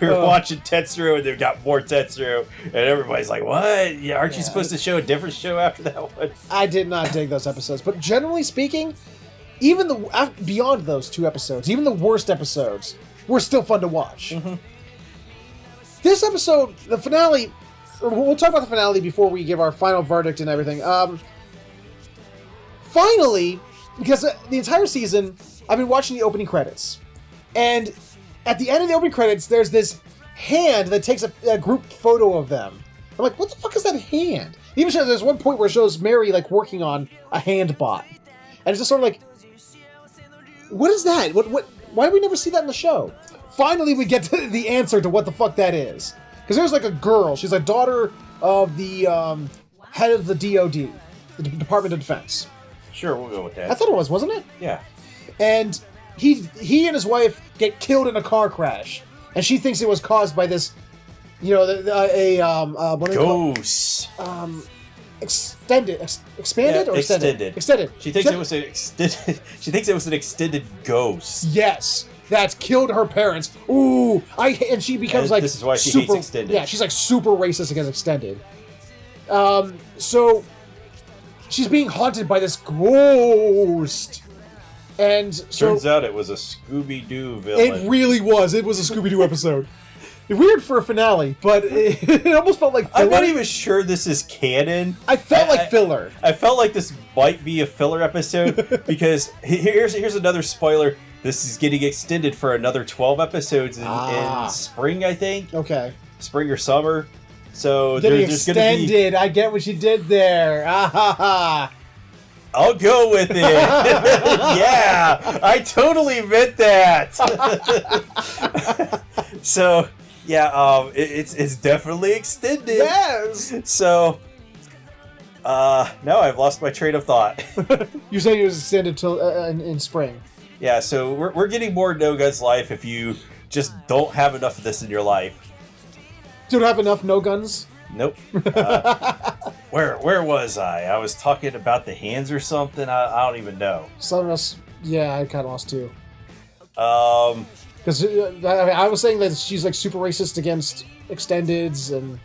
We were watching Tetsuro, and they got more Tetsuro, and everybody's like, what? Yeah, aren't you supposed to show a different show after that one? I did not dig those episodes, but generally speaking, even beyond those 2 episodes, even the worst episodes were still fun to watch. Mm-hmm. This episode, the finale, we'll talk about the finale before we give our final verdict and everything. Finally, because the entire season, I've been watching the opening credits, and at the end of the opening credits, there's this hand that takes a group photo of them. I'm like, what the fuck is that hand? Even there's one point where it shows Mary like working on a hand bot, and it's just sort of like, what is that? Why do we never see that in the show? Finally, we get to the answer to what the fuck that is. Because there's like a girl. She's a daughter of the head of the DOD, the Department of Defense. Sure, we'll go with that. I thought it was, wasn't it? Yeah. And he and his wife get killed in a car crash, and she thinks it was caused by this, what ghost. Expanded or extended? Extended. She thinks it was an extended. She thinks it was an extended ghost. Yes, that's killed her parents. Ooh, and she becomes like this is why she super, hates extended. Yeah, she's like super racist against extended. So she's being haunted by this ghost, and so turns out it was a Scooby-Doo villain. It really was. It was a Scooby-Doo episode. weird for a finale, but it almost felt like filler. I'm not even sure this is canon. I felt like filler. I felt like this might be a filler episode because here's another spoiler. This is getting extended for another 12 episodes in spring, I think. Okay. Spring or summer. So Getting there's extended. Gonna be... I get what you did there. I'll go with it. Yeah, I totally meant that. So, yeah, it's definitely extended. Yes. So, no, I've lost my train of thought. You said it was extended till in spring. Yeah, so we're getting more No Guns Life if you just don't have enough of this in your life. Don't have enough no guns? Nope. Where was I? I was talking about the hands or something. I don't even know. Some of us, yeah, I kind of lost too. Because I was saying that she's like super racist against extendeds, and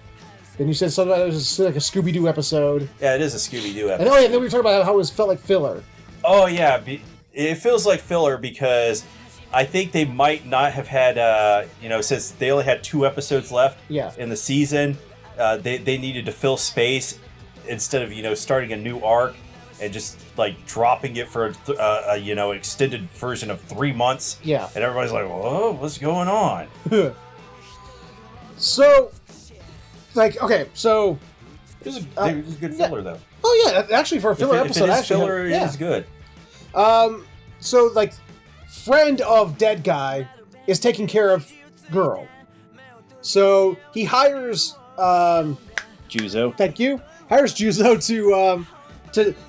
then you said something about it was like a Scooby-Doo episode. Yeah, it is a Scooby-Doo episode. And then we were talking about how it felt like filler. Oh yeah, it feels like filler because I think they might not have had, since they only had 2 episodes left in the season, they needed to fill space instead of, starting a new arc and just, like, dropping it for a extended version of 3 months. Yeah. And everybody's like, whoa, what's going on? So, like, okay, so... It was a good filler, though. Oh, yeah, actually, for a filler episode, it is filler, it is good. So, like... friend of dead guy is taking care of girl. So he hires Juzo. Thank you. Hires Juzo to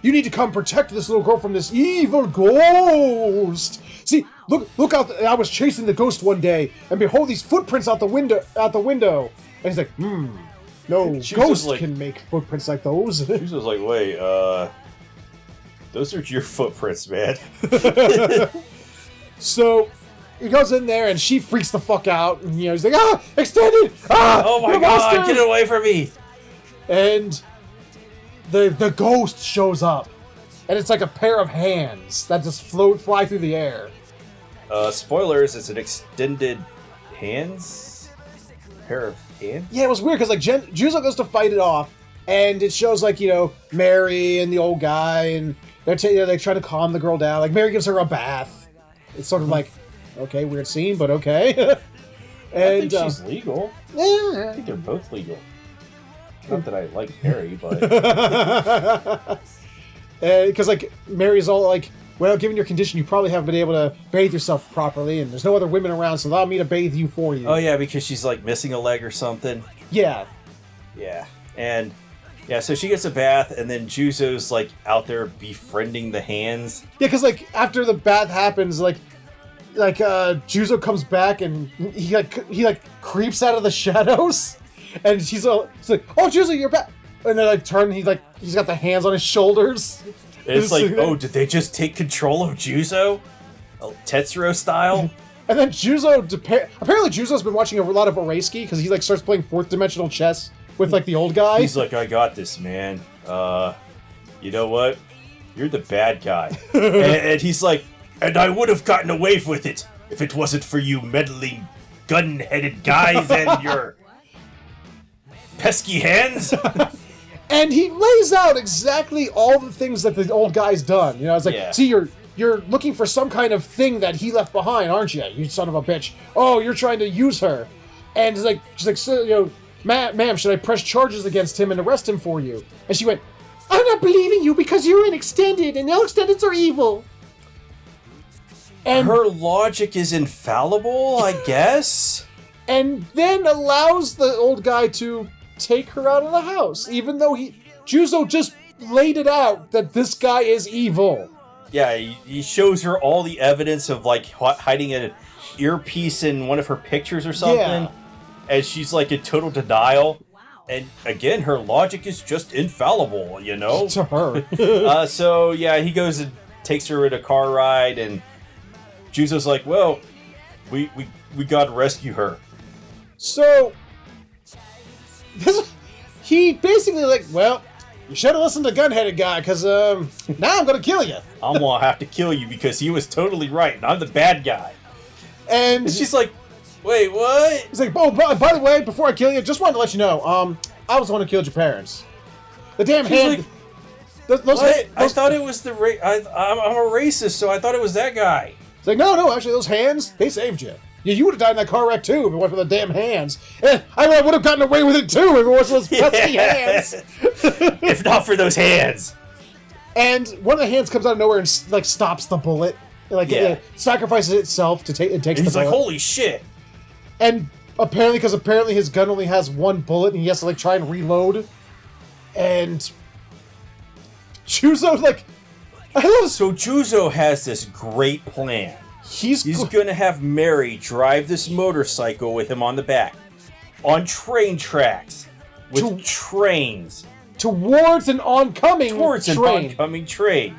you need to come protect this little girl from this evil ghost. See, look out! I was chasing the ghost one day, and behold these footprints out the window. And he's like, no ghost can make footprints like those. Juzo's like, wait, those are your footprints, man. So he goes in there and she freaks the fuck out, and he's like, extended! Oh my god, get away from me! And the ghost shows up, and it's like a pair of hands that just fly through the air. Spoilers, it's an extended hands? Pair of hands? Yeah, it was weird because like Juzo goes to fight it off, and it shows like Mary and the old guy, and they're trying to calm the girl down. Like Mary gives her a bath. It's sort of like, okay, weird scene, but okay. And I think she's legal. Yeah. I think they're both legal. Not that I like Mary, but... Because, like, Mary's all like, well, given your condition, you probably haven't been able to bathe yourself properly, and there's no other women around, so allow me to bathe you for you. Oh, yeah, because she's, like, missing a leg or something. Yeah. Yeah. And... yeah, so she gets a bath, and then Juzo's, like, out there befriending the hands. Yeah, because, like, after the bath happens, like, Juzo comes back, and he creeps out of the shadows, and she's like, oh, Juzo, you're back! And then, like, he's got the hands on his shoulders. And it's like, oh, did they just take control of Juzo? Tetsuro style? And then Juzo, apparently Juzo's been watching a lot of Oreski, because he, like, starts playing 4th dimensional chess with, like, the old guy. He's like, I got this, man. You know what? You're the bad guy. and he's like, and I would have gotten away with it if it wasn't for you meddling, gun-headed guys and your pesky hands. And he lays out exactly all the things that the old guy's done. It's like, see, you're looking for some kind of thing that he left behind, aren't you? You son of a bitch. Oh, you're trying to use her. And she's like, so, ma'am, should I press charges against him and arrest him for you? And she went, I'm not believing you because you're an extended, and all extendeds are evil. And her logic is infallible, I guess. And then allows the old guy to take her out of the house, even though Juzo just laid it out that this guy is evil. Yeah, he shows her all the evidence of, like, hiding an earpiece in one of her pictures or something. Yeah. And she's, like, in total denial. And, again, her logic is just infallible, To her. So, yeah, he goes and takes her in a car ride, and Juzo's like, well, we gotta rescue her. So, he basically well, you should have listened to Gunheaded Guy, because, now I'm gonna kill you. I'm gonna have to kill you because he was totally right, and I'm the bad guy. And she's like, Wait, what? He's like, oh, by the way, before I kill you, just wanted to let you know, I was the one who killed your parents. The damn hand. Like, I thought it was the I'm a racist, so I thought it was that guy. It's like, no, actually, those hands, they saved you. You would have died in that car wreck too if it weren't for the damn hands. And I would have gotten away with it too if it wasn't those pesky hands. If not for those hands. And one of the hands comes out of nowhere and like stops the bullet. Like it sacrifices itself to take. It takes. And the he's like, bullet. holy shit. And apparently his gun only has one bullet, and he has to like try and reload. And Juzo like, I love this. So Juzo has this great plan. He's gonna have Mary drive this motorcycle with him on the back, on train tracks, with trains towards an oncoming train,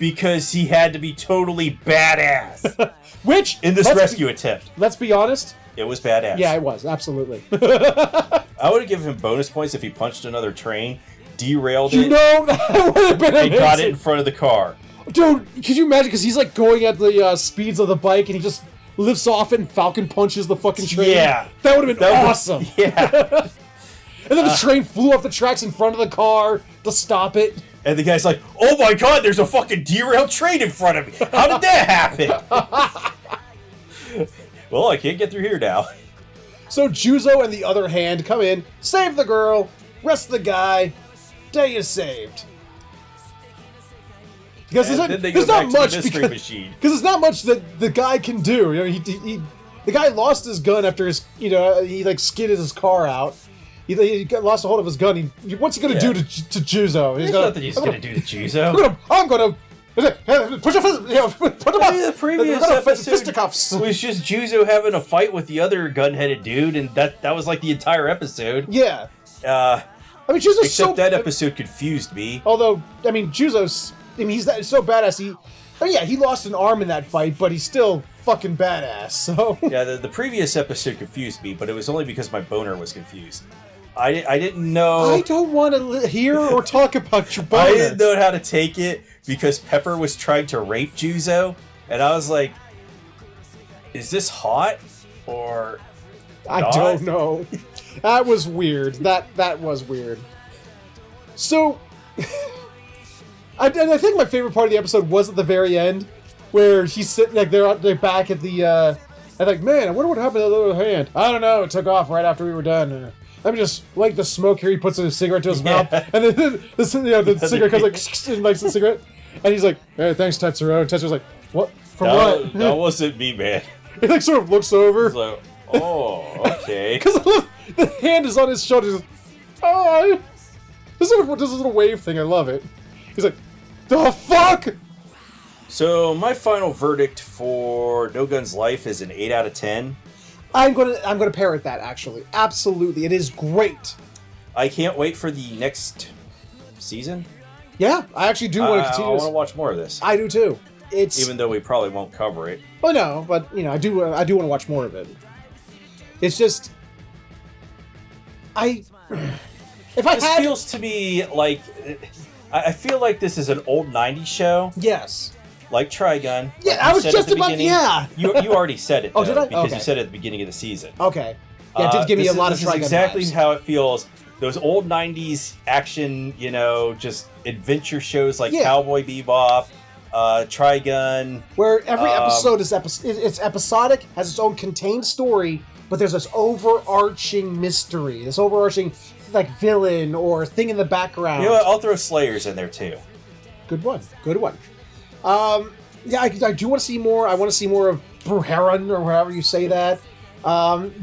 because he had to be totally badass. Which in this rescue attempt, let's be honest, it was badass. Yeah, it was absolutely. I would have given him bonus points if he punched another train, derailed it, that would have been amazing. And got it in front of the car. Dude, could you imagine? Because he's like going at the speeds of the bike, and he just lifts off it and Falcon punches the fucking train. Yeah, that would have been awesome. Yeah. And then the train flew off the tracks in front of the car to stop it. And the guy's like, "Oh my god, there's a fucking derailed train in front of me. How did that happen?" Well, I can't get through here now. So Juzo and the other hand come in, save the girl, rest the guy. Day is saved. Because there's not much because there's not much that the guy can do. You know, the guy lost his gun after his, he like skidded his car out. He lost a hold of his gun. What's he gonna do to Juzo? There's nothing he's gonna do to Juzo. I'm gonna put your fist, put him up. The previous episode was just Juzo having a fight with the other gun-headed dude, and that was like the entire episode. Yeah. I mean, Juzo's except that episode confused me. Although, I mean, Juzo's. I mean, he's so badass. He lost an arm in that fight, but he's still fucking badass. So yeah, the previous episode confused me, but it was only because my boner was confused. I didn't know. I don't want to hear or talk about your boner. I didn't know how to take it because Pepper was trying to rape Juzo, and I was like, "Is this hot or?" I don't know. That was weird. That was weird. So. I think my favorite part of the episode was at the very end, where he's sitting like they're back at the. I'm like, man, I wonder what happened to the other hand. I don't know. It took off right after we were done. Let me just light the smoke here. He puts a cigarette to his mouth, and then the cigarette comes like and lights the cigarette, and he's like, "Hey, thanks, Tetsuro." And Tetsuro's like, "What? From what?" That wasn't me, man. He like sort of looks over. He's like, "Oh, okay." Because the hand is on his shoulder. He's like, "Oh, this little wave thing. I love it." He's like, "The fuck?" So my final verdict for No Gun's Life is an 8 out of 10. I'm gonna parrot that, actually. Absolutely, it is great. I can't wait for the next season. Yeah, I actually do want to continue. I want to watch more of this. I do too. Even though we probably won't cover it. Oh no, but I do want to watch more of it. It's just This feels to me like I feel like this is an old 90s show. Yes. Like Trigun. Yeah, like I was just about. Yeah. You already said it. Oh, did I? Because you said it at the beginning of the season. Okay. Yeah, it did give me a lot of Trigun. This is exactly vibes. how it feels. Those old 90s action, just adventure shows like Cowboy Bebop, Trigun. Where every episode is it's episodic, has its own contained story, but there's this overarching mystery, this overarching like villain or thing in the background. You know what? I'll throw Slayers in there too. Good one. Yeah, I do want to see more. I want to see more of Bruheron, or however you say that. What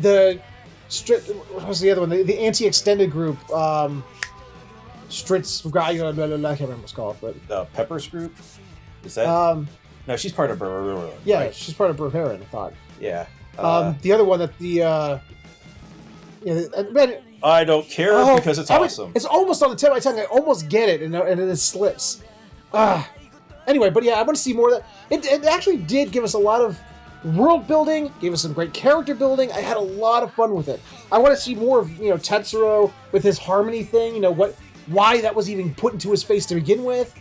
was the other one? The anti-extended group. Stritz. I can't remember what it's called, but the Peppers group. Is that? No, she's part of Bruheron. Yeah, right? She's part of Bruheron, I thought. Yeah. The other one that I don't care because it's awesome. It's almost on the tip of my tongue. I almost get it, and it slips. Anyway, but yeah, I want to see more of that. It actually did give us a lot of world building, gave us some great character building. I had a lot of fun with it. I want to see more of Tetsuro with his harmony thing. Why that was even put into his face to begin with.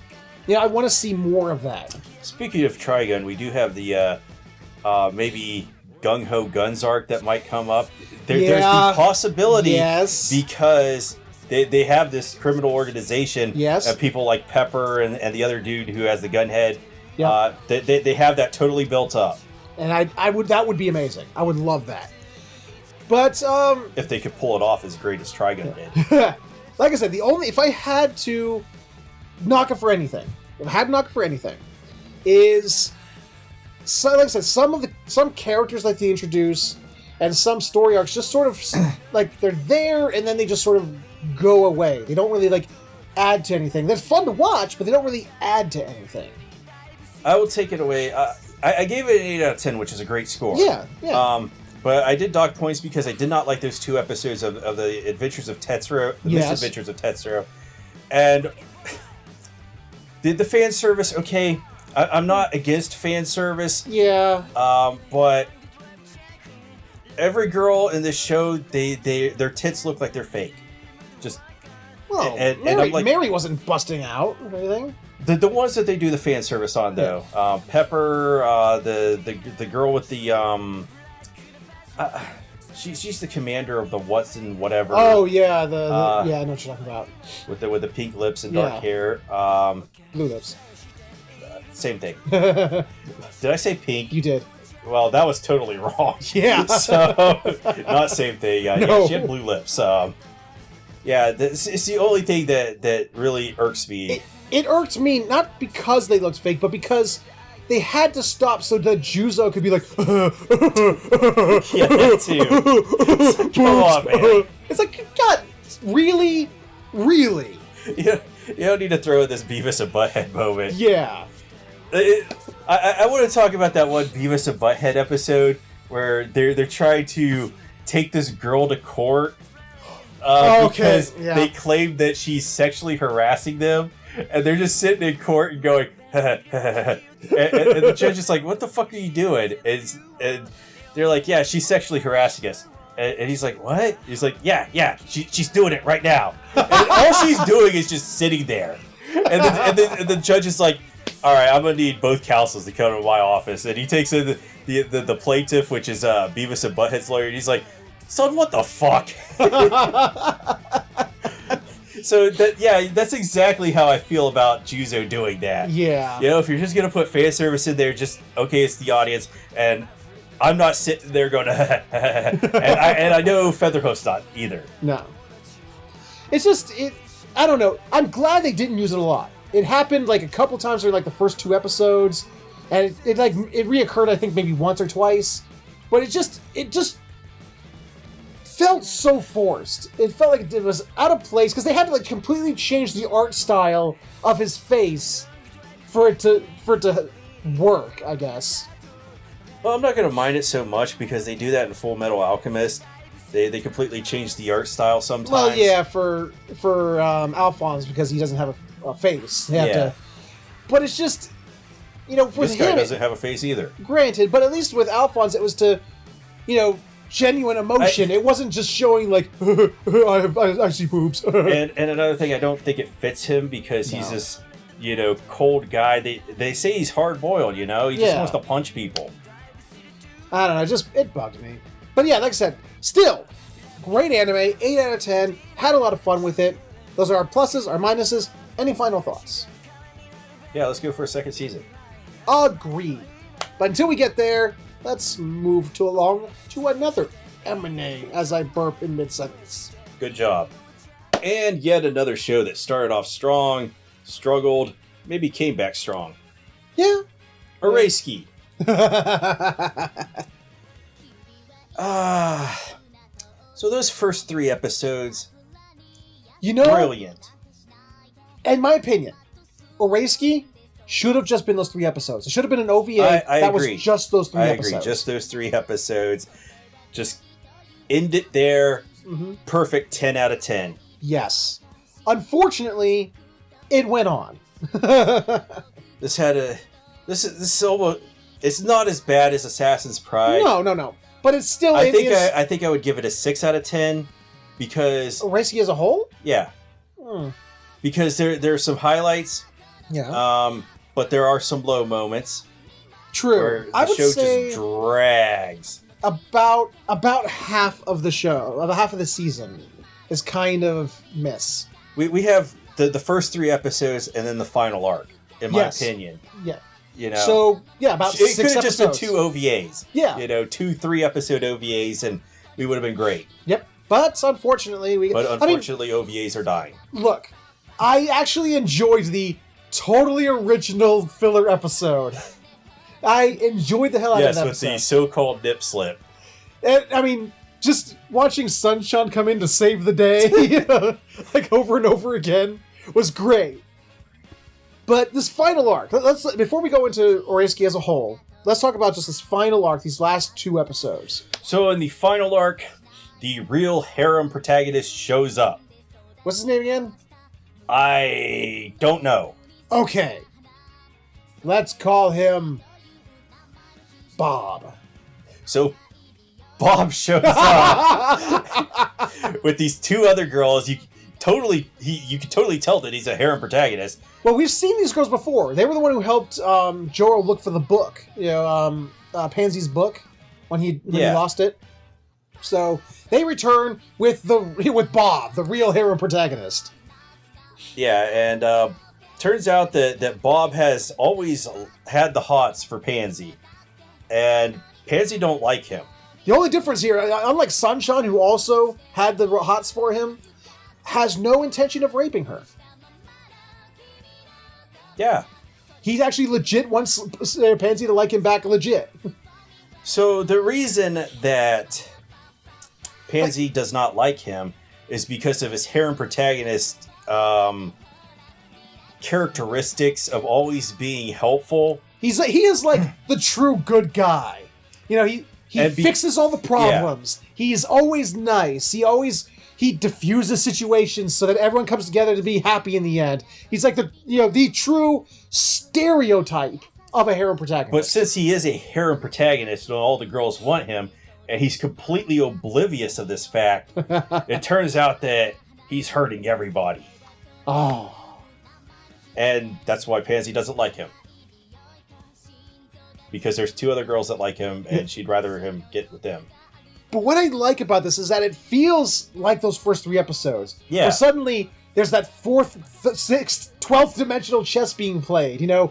I want to see more of that. Speaking of Trigun, we do have the maybe Gung Ho Guns arc that might come up. There's the possibility because they have this criminal organization. Yes. People like Pepper and the other dude who has the gun head. Yep. They have that totally built up. And that would be amazing. I would love that. But if they could pull it off as great as Trigun did. Like I said, if I had to knock it for anything, is, so, like I said, some characters like they introduce and some story arcs just sort of like they're there and then they just sort of go away. They don't really like add to anything. They're fun to watch, but they don't really add to anything. I will take it away. I gave it an 8 out of 10, which is a great score. Yeah. But I did dock points because I did not like those 2 episodes of the Adventures of Tetsuro, the Misadventures of Tetsuro. And did the fan service, okay, I'm not against fan service. Yeah. But every girl in this show, their tits look like they're fake. Just well, and Mary, I'm like, Mary wasn't busting out or anything. The ones that they do the fan service on though, Pepper, the girl with the she's the commander of the what's and whatever. Oh yeah, I know what you're talking about. With the pink lips and dark hair. Blue lips. Same thing. Did I say pink? You did. Well, that was totally wrong. Yeah. So not same thing. No. Yeah, she had blue lips. It's the only thing that really irks me. It irks me not because they looked fake, but because they had to stop so that Juzo could be like, yeah, that too. Come on, man. It's like, God, really? Really? You don't need to throw in this Beavis and Butthead moment. Yeah. I want to talk about that one Beavis and Butthead episode where they're trying to take this girl to court because they claim that she's sexually harassing them. And they're just sitting in court and going, and the judge is like, what the fuck are you doing? And they're like, yeah, she's sexually harassing us. And he's like, what? He's like, yeah, she's doing it right now. And all she's doing is just sitting there. And then the judge is like, all right, I'm going to need both counsels to come to my office. And he takes in the plaintiff, which is Beavis and Butthead's lawyer, and he's like, son, what the fuck? So that's exactly how I feel about Juzo doing that. Yeah. You know, if you're just gonna put fan service in there, just okay, it's the audience, and I'm not sitting there going, and I know Featherhoof's not either. No. It's just I don't know. I'm glad they didn't use it a lot. It happened like a couple times during like the first 2 episodes, and it reoccurred I think maybe once or twice, but it just felt so forced. It felt like it was out of place because they had to like completely change the art style of his face for it to work, I guess. Well, I'm not gonna mind it so much because they do that in Full Metal Alchemist. They completely change the art style sometimes. Well, yeah, for Alphonse because he doesn't have a face. They have to. But it's just, you know, for this guy doesn't have a face either. Granted, but at least with Alphonse, it was to, you know, genuine emotion. It wasn't just showing like I see boobs. and another thing, I don't think it fits him because he's this, you know, cold guy. They say he's hard boiled. You know, he just wants to punch people. I don't know. It bugged me. But yeah, like I said, still great anime. 8 out of 10. Had a lot of fun with it. Those are our pluses, our minuses. Any final thoughts? Yeah, let's go for a second season. Agreed. But until we get there, let's move along to another M&A as I burp in mid-sentence. Good job. And yet another show that started off strong, struggled, maybe came back strong. Yeah. Araiski. So those first 3 episodes, you know, brilliant. In my opinion, Araiski should have just been those 3 episodes. It should have been an OVA I that agree. was just those 3 episodes. I agree. Just those 3 episodes. Just end it there. Mm-hmm. Perfect 10 out of 10. Yes. Unfortunately, it went on. This is almost. It's not as bad as Assassin's Pride. No. But it's still. I think I would give it a 6 out of 10 because Araiski as a whole. Yeah. Because there are some highlights. Yeah. But there are some low moments. True. Where the show just drags. about half of the show, about half of the season, is kind of miss. We have the first 3 episodes and then the final arc, in my opinion. Yeah. You know, so yeah, about it 6 could have episodes. just been 2 OVAs. Yeah, 2 3-episode OVAs, and we would have been great. Yep, but unfortunately, OVAs are dying. Look, I actually enjoyed the totally original filler episode. I enjoyed the hell out of that episode. Yes, with the so-called nip slip. And, I mean, just watching Sunshine come in to save the day, like over and over again, was great. But this final arc, before we go into Oresuki as a whole, let's talk about just this final arc, these last 2 episodes. So in the final arc, the real harem protagonist shows up. What's his name again? I don't know. Okay. Let's call him Bob. So Bob shows up with these 2 other girls. You can totally tell that he's a harem protagonist. Well, we've seen these girls before. They were the one who helped Joro look for the book. Pansy's book when he lost it. So they return with Bob, the real harem protagonist. Yeah, and turns out that Bob has always had the hots for Pansy, and Pansy don't like him. The only difference here, unlike Sunshine, who also had the hots for him, has no intention of raping her. Yeah. He actually legit wants Pansy to like him back legit. So the reason that Pansy does not like him is because of his harem protagonist characteristics of always being helpful. He is like the true good guy. He fixes all the problems. Yeah. He's always nice. He diffuses situations so that everyone comes together to be happy in the end. He's like the true stereotype of a harem protagonist. But since he is a harem protagonist and all the girls want him, and he's completely oblivious of this fact, it turns out that he's hurting everybody. Oh. And that's why Pansy doesn't like him. Because there's 2 other girls that like him, and she'd rather him get with them. But what I like about this is that it feels like those first 3 episodes. Yeah. Where suddenly there's that 4th, 6th, 12th dimensional chess being played. I'd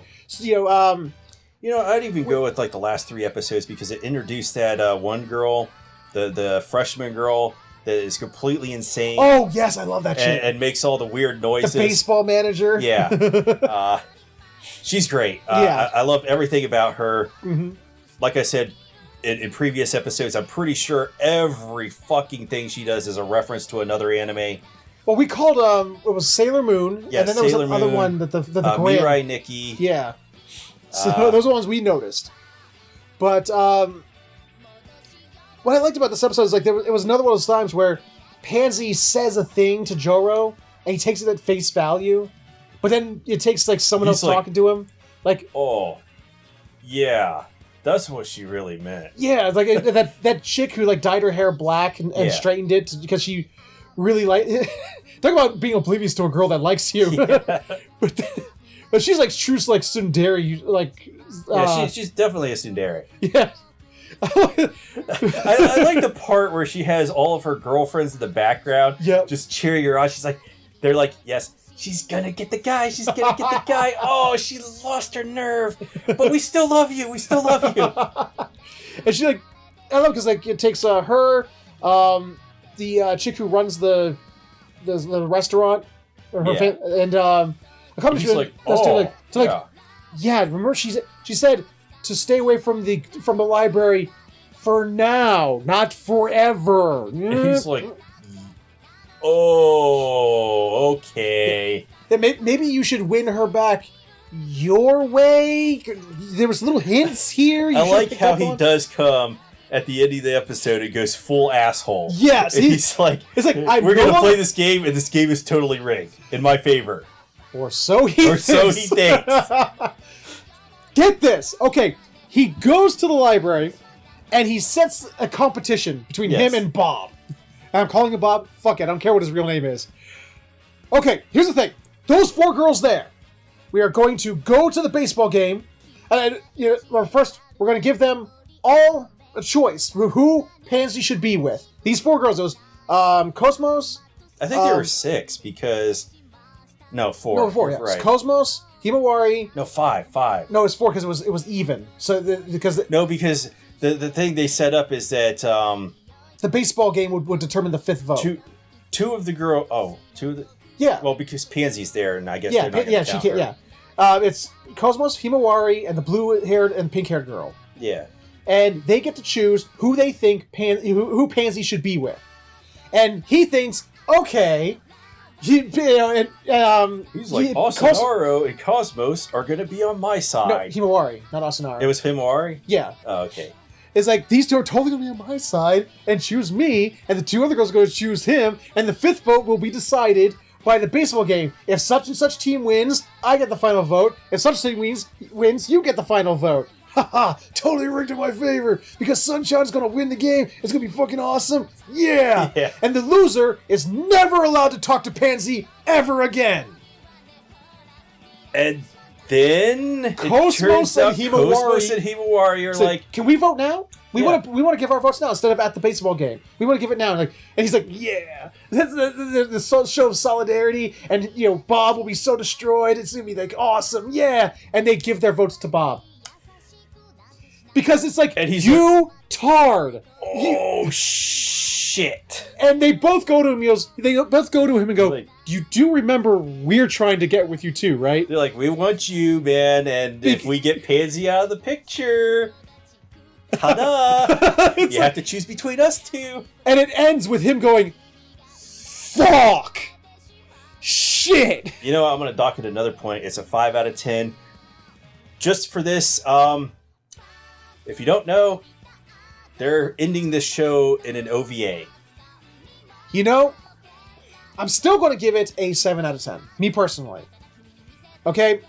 even go with like the last 3 episodes because it introduced that one girl, the freshman girl that is completely insane. Oh yes, I love that chick. And makes all the weird noises. The baseball manager. Yeah. She's great. I loved everything about her. Mm-hmm. Like I said in previous episodes, I'm pretty sure every fucking thing she does is a reference to another anime. Well, we called it was Sailor Moon, yeah, and then there was another one that the Mirai Nikki. Yeah. So those are the ones we noticed. But what I liked about this episode is it was another one of those times where Pansy says a thing to Joro and he takes it at face value, but then it takes someone else talking to him. Oh, yeah, that's what she really meant. Yeah, that chick who dyed her hair black and straightened it because she really talk about being oblivious to a girl that likes you. Yeah. But she's true tsundere, she's definitely a tsundere. Yeah. I like the part where she has all of her girlfriends in the background just cheering her on. They're like, yes, she's gonna get the guy. She's gonna get the guy. Oh, she lost her nerve. But we still love you. We still love you. And she I love because it takes her, the chick who runs the restaurant, or her and he's remember she said to stay away from the library for now, not forever. And he's like, oh, okay. Maybe you should win her back your way. There was little hints here. I like how he does come at the end of the episode and goes full asshole. Yes, he's like, we're gonna play this game, and this game is totally rigged in my favor. Or so he thinks. Get this. Okay, he goes to the library, and he sets a competition between him and Bob. And I'm calling him Bob. Fuck it, I don't care what his real name is. Okay, here's the thing. Those 4 girls there, we are going to go to the baseball game. And first, we're going to give them all a choice who Pansy should be with. These 4 girls. It was Cosmos. I think there were 6 because... No, 4. No, 4, yeah. Right. Cosmos, Himawari... No, 5. No, it's 4 because it was even. So because the thing they set up is that... the baseball game would determine the 5th vote. Two of the girl... Oh, 2 of the... Yeah. Well, because Pansy's there, and I guess Yeah, they're not gonna she count can't. her. Yeah. It's Cosmos, Himawari, and the blue-haired and pink-haired girl. Yeah. And they get to choose who they think who Pansy should be with. And he thinks, okay, he's like, Asunaro and Cosmos are going to be on my No, side. Himawari, not Asunaro. It was Himawari? Yeah. Oh, okay. It's like, these 2 are totally going to be on my side and choose me, and the 2 other girls are going to choose him, and the 5th vote will be decided by the baseball game. If such and such team wins, I get the final vote. If such team wins, you get the final vote. Haha, totally rigged in my favor, because Sunshine's going to win the game. It's going to be fucking awesome. Yeah. And the loser is never allowed to talk to Pansy ever again. And then Cosmos and Himawari are So, like, can we vote now? We Yeah. want to give our votes now instead of at the baseball game. We want to give it now. And he's like, yeah, that's the show of solidarity, and Bob will be so destroyed. It's gonna be like awesome, yeah. And they give their votes to Bob because it's like, and he's you tard. Oh shit! And they both go to him. They both go to him and go, Like, "You do remember we're trying to get with you too, right?" They're like, we want you, man, and if we get Pansy out of the picture, ta-da! You have to choose between us 2. And it ends with him going, "Fuck, shit." You know, I'm gonna dock it another point. It's a 5 out of 10. Just for this, if you don't know, they're ending this show in an OVA. I'm still going to give it a 7 out of 10. Me personally. Okay?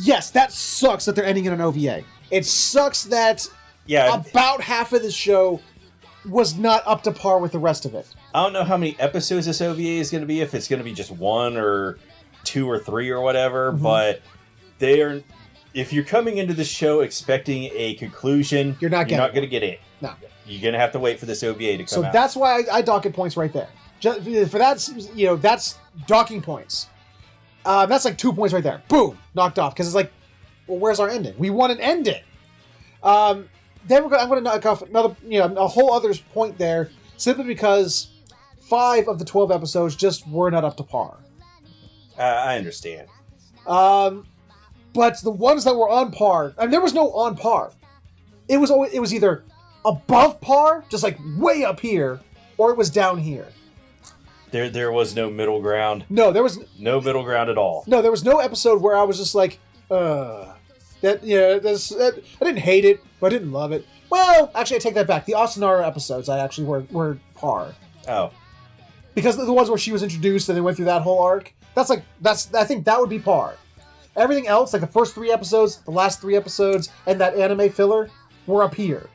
Yes, that sucks that they're ending in an OVA. It sucks that about half of the show was not up to par with the rest of it. I don't know how many episodes this OVA is going to be, if it's going to be just 1 or 2 or 3 or whatever, but if you're coming into the show expecting a conclusion, you're not going to get it. No. You're going to have to wait for this OVA to come out. So that's why I dock it points right there. Just for that, that's docking points. That's like 2 points right there. Boom, knocked off. Because it's like, well, where's our ending? We want an ending. Then I'm going to knock off another, a whole other point there, simply because 5 of the 12 episodes just were not up to par. I understand. But the ones that were on par, there was no on par. It was either above par, just like way up here, or it was down here. There was no middle ground. No, there was no middle ground at all. No, there was no episode where I was just like, I didn't hate it, but I didn't love it. Well, actually, I take that back. The Asunara episodes, I actually were par. Oh, because the ones where she was introduced and they went through that whole arc. I think that would be par. Everything else, like the first 3 episodes, the last 3 episodes, and that anime filler, were up here.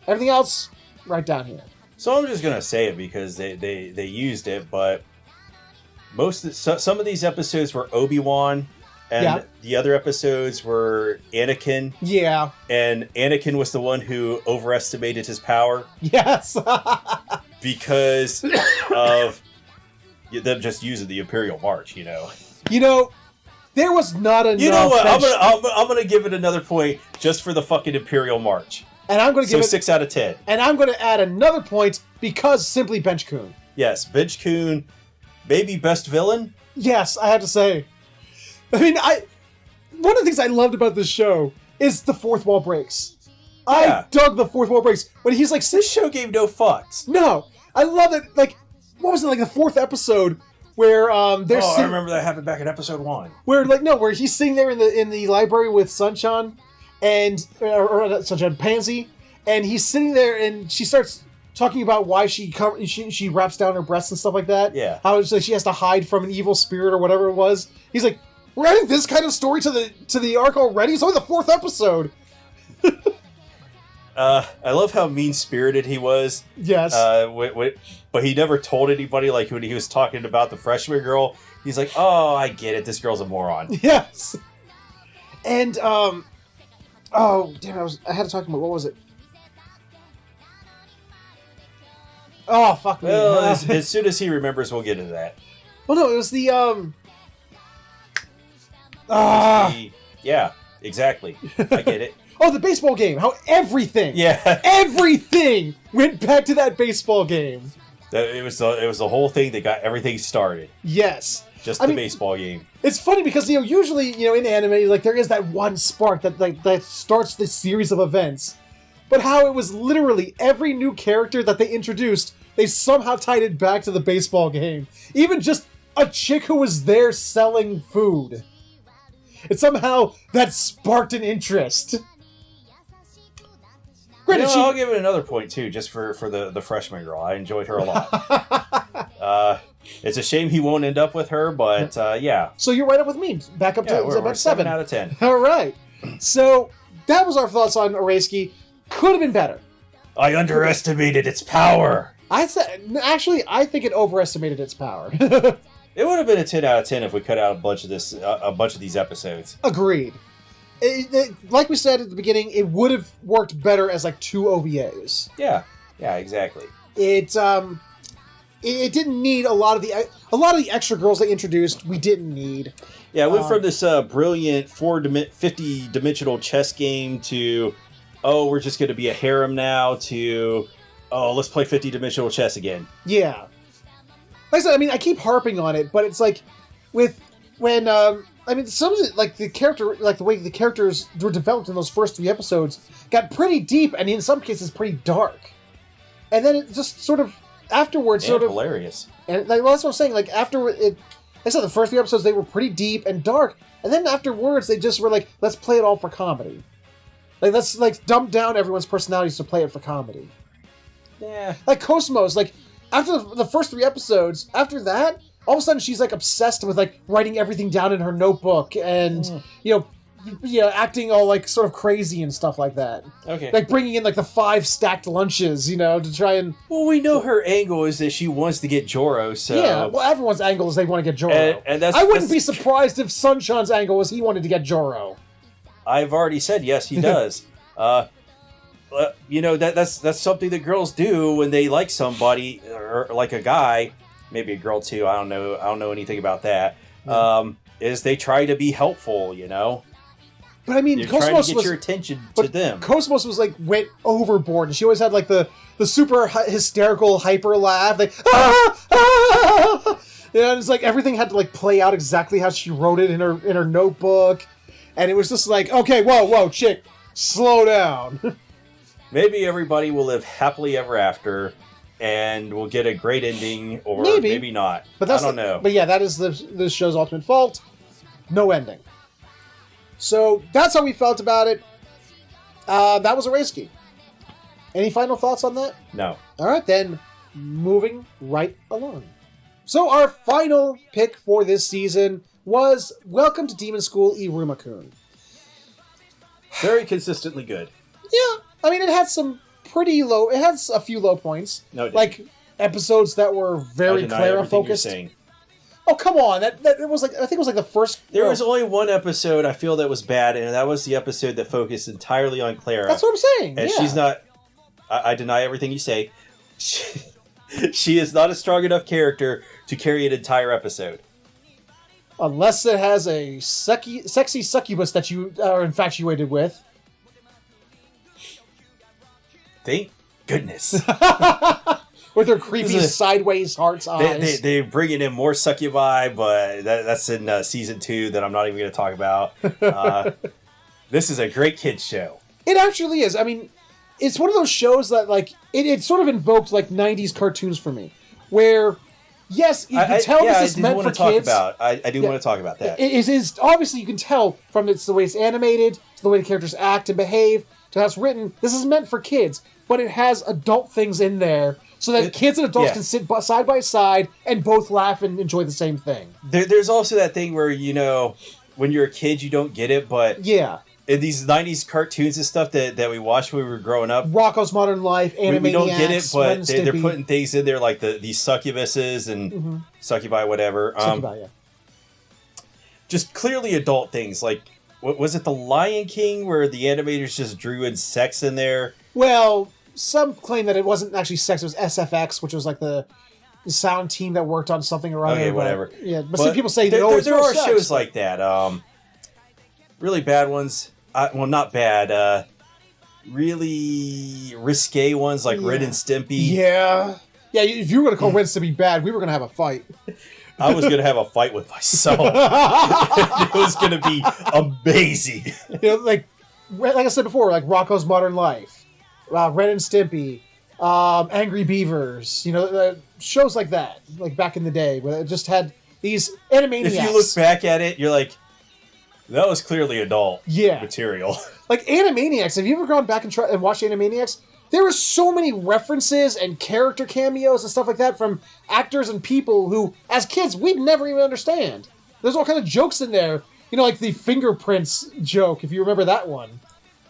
Everything else, right down here. So I'm just gonna say it because they used it, but some of these episodes were Obi-Wan, and the other episodes were Anakin. Yeah. And Anakin was the one who overestimated his power. Yes. Because of them just using the Imperial March, There was not enough. You know what? I'm gonna give it another point just for the fucking Imperial March. And I'm going to give it 6 out of 10. And I'm going to add another point because simply Bench Kun. Yes, Bench Kun, maybe best villain. Yes, I have to say. I mean, one of the things I loved about this show is the fourth wall breaks. I dug the fourth wall breaks when he's like, this show gave no fucks. No, I love it. Like, what was it, like the 4th episode where I remember that happened back in episode 1. Where he's sitting there in the library with Sunshine. And Sunshine Pansy, and he's sitting there, and she starts talking about why she wraps down her breasts and stuff like that. Yeah, how it's like she has to hide from an evil spirit or whatever it was. He's like, we're adding this kind of story to the arc already. It's only the 4th episode. I love how mean-spirited he was. Yes. But he never told anybody. Like when he was talking about the freshman girl, he's like, "Oh, I get it. This girl's a moron." Yes. And oh damn! I had to talk about what was it? Oh, fuck me. Well, as soon as he remembers, we'll get into that. Well, no, it was the, Yeah, exactly. I get it. Oh, the baseball game. How everything. Yeah. Everything went back to that baseball game. It was the whole thing that got everything started. Yes. Just the baseball game. It's funny because, usually, in anime, like, there is that one spark that starts this series of events. But how it was literally every new character that they introduced, they somehow tied it back to the baseball game. Even just a chick who was there selling food. And somehow that sparked an interest. Granted, I'll give it another point, too, just for the freshman girl. I enjoyed her a lot. It's a shame he won't end up with her, but yeah. So you're right up with me. Back up to about 7 out of 10. All right. So that was our thoughts on Araseki. Could have been better. I underestimated its power. I think it overestimated its power. It would have been a 10 out of 10 if we cut out a bunch of these episodes. Agreed. Like we said at the beginning, it would have worked better as like 2 OVAs. Yeah, exactly. It didn't need a lot of the extra girls they introduced. We didn't need. Yeah, it went from this brilliant 50-dimensional chess game to, we're just going to be a harem now, to, let's play 50-dimensional chess again. Yeah. Like I said, I keep harping on it, but it's like some of the way the characters were developed in those first 3 episodes got pretty deep and in some cases pretty dark. And then it just sort of afterwards hilarious. And that's what I'm saying, like after it, like I said, the first 3 episodes they were pretty deep and dark, and then afterwards they just were like, let's play it all for comedy. Like let's dump down everyone's personalities to play it for comedy. Yeah. Like Cosmos, like after the first 3 episodes, after that, all of a sudden she's like obsessed with like writing everything down in her notebook and acting all like sort of crazy and stuff like that. Okay. Like bringing in like the 5 stacked lunches, to try and. Well, we know her angle is that she wants to get Joro, so. Yeah. Well, everyone's angle is they want to get Joro. And I wouldn't be surprised if Sunshine's angle was he wanted to get Joro. I've already said yes, he does. That's something that girls do when they like somebody or like a guy, maybe a girl too. I don't know anything about that. Is they try to be helpful, But You're trying to get your attention to them. Cosmos was went overboard, and she always had the super hysterical hyper laugh, and it's like everything had to play out exactly how she wrote it in her notebook, and it was just like, okay, whoa, chick, slow down. Maybe everybody will live happily ever after, and we'll get a great ending, or maybe not. But I don't know. But yeah, that is this show's ultimate fault. No ending. So that's how we felt about it. That was Araseki. Any final thoughts on that? No. All right, then, moving right along. So our final pick for this season was Welcome to Demon School Iruma-kun. Very consistently good. Yeah, it had some pretty low. It had a few low points. No, it didn't. Like episodes that were very Clara focused. Oh, come on! That it was I think it was the first. There was only one episode I feel that was bad, and that was the episode that focused entirely on Clara. That's what I'm saying. And yeah. she's not. I deny everything you say. She is not a strong enough character to carry an entire episode. Unless it has a sexy succubus that you are infatuated with. Thank goodness. With her creepy sideways heart's eyes. They're bringing in more succubi, but that's in season 2 that I'm not even going to talk about. This is a great kids show. It actually is. It's one of those shows that it sort of invoked 90s cartoons for me, where yes, you can tell this is meant for kids. I do want to talk about that. It is obviously you can tell from the way it's animated to the way the characters act and behave to how it's written. This is meant for kids, but it has adult things in there. So that kids and adults can sit side by side and both laugh and enjoy the same thing. There's also that thing where, when you're a kid, you don't get it, but yeah, in these 90s cartoons and stuff that we watched when we were growing up, Rocko's Modern Life, Animaniacs, we don't get it, but they're Stimpy. Putting things in there like these succubuses and succubi, whatever. Succubi, yeah. Just clearly adult things. Like, what was it, The Lion King, where the animators just drew in sex in there? Well, some claim that it wasn't actually sex, it was SFX, which was like the sound team that worked on something or other. Okay, but, whatever. Yeah, but some people say there are sex, shows like that. Really bad ones. Well, not bad. Really risque ones like Ren and Stimpy. Yeah. Yeah, if you were going to call Ren and Stimpy bad, we were going to have a fight. I was going to have a fight with myself. It was going to be amazing. You know, like I said before, like Rocko's Modern Life, Ren and Stimpy, Angry Beavers, you know, shows like that, like back in the day, where it just had these Animaniacs. If you look back at it, you're like, that was clearly adult material. Like Animaniacs, have you ever gone back and watched Animaniacs? There were so many references and character cameos and stuff like that from actors and people who, as kids, we'd never even understand. There's all kind of jokes in there. You know, like the fingerprints joke, if you remember that one.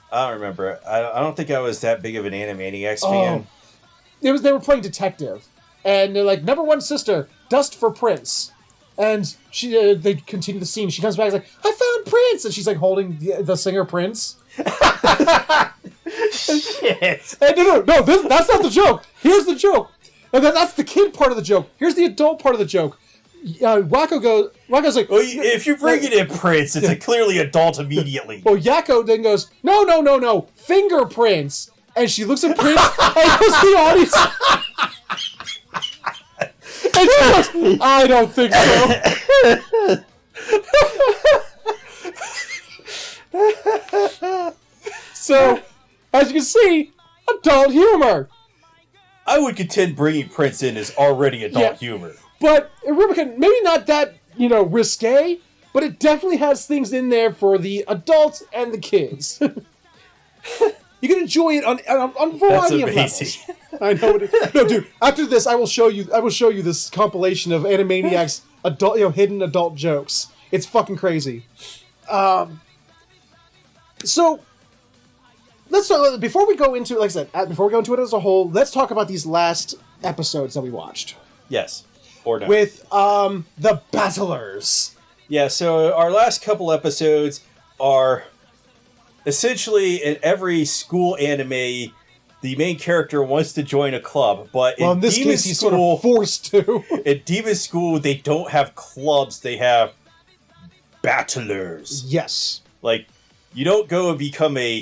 I don't remember it. I don't think I was that big of an Animaniacs fan. They were playing detective. And they're like, number one sister, dust for Prince. And they continue the scene. She comes back and is like, I found Prince! And she's like holding the singer Prince. Shit. And no, that's not the joke. Here's the joke. And that's the kid part of the joke. Here's the adult part of the joke. Rocco's like, well, if you bring it in Prince, it's a clearly adult immediately. Well, Yakko then goes, no, fingerprints. And she looks at Prince and goes to the audience. And she goes, I don't think so. So, as you can see, adult humor. I would contend bringing Prince in is already adult humor. But Rubicon, maybe not that, risque, but it definitely has things in there for the adults and the kids. You can enjoy it on a variety of levels. I know it is. No, dude. After this, I will show you this compilation of Animaniacs hidden adult jokes. It's fucking crazy. So let's talk, before we go into, like I said, before we go into it as a whole, let's talk about these last episodes that we watched. Yes, or no. With the Battlers. Yeah. So our last couple episodes are. Essentially, in every school anime, the main character wants to join a club, but in this case, he's sort of forced to. In Demon School, they don't have clubs; they have battlers. Yes, like you don't go and become a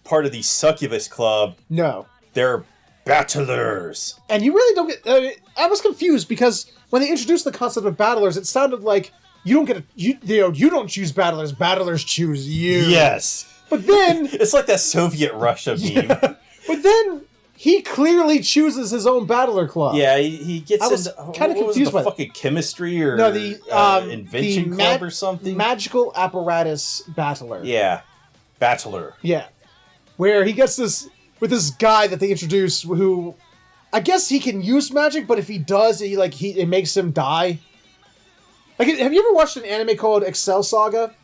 part of the succubus club. No, they're battlers, and you really don't get. I was confused because when they introduced the concept of battlers, it sounded like you don't get you don't choose battlers; battlers choose you. Yes. But then... It's like that Soviet Russia meme. But then he clearly chooses his own battler club. Yeah, he gets I was kind of confused by fucking chemistry or invention club or something? Magical apparatus battler. Yeah. Battler. Yeah. Where he gets this... With this guy that they introduce who... I guess he can use magic, but if he does, it makes him die. Like, have you ever watched an anime called Excel Saga?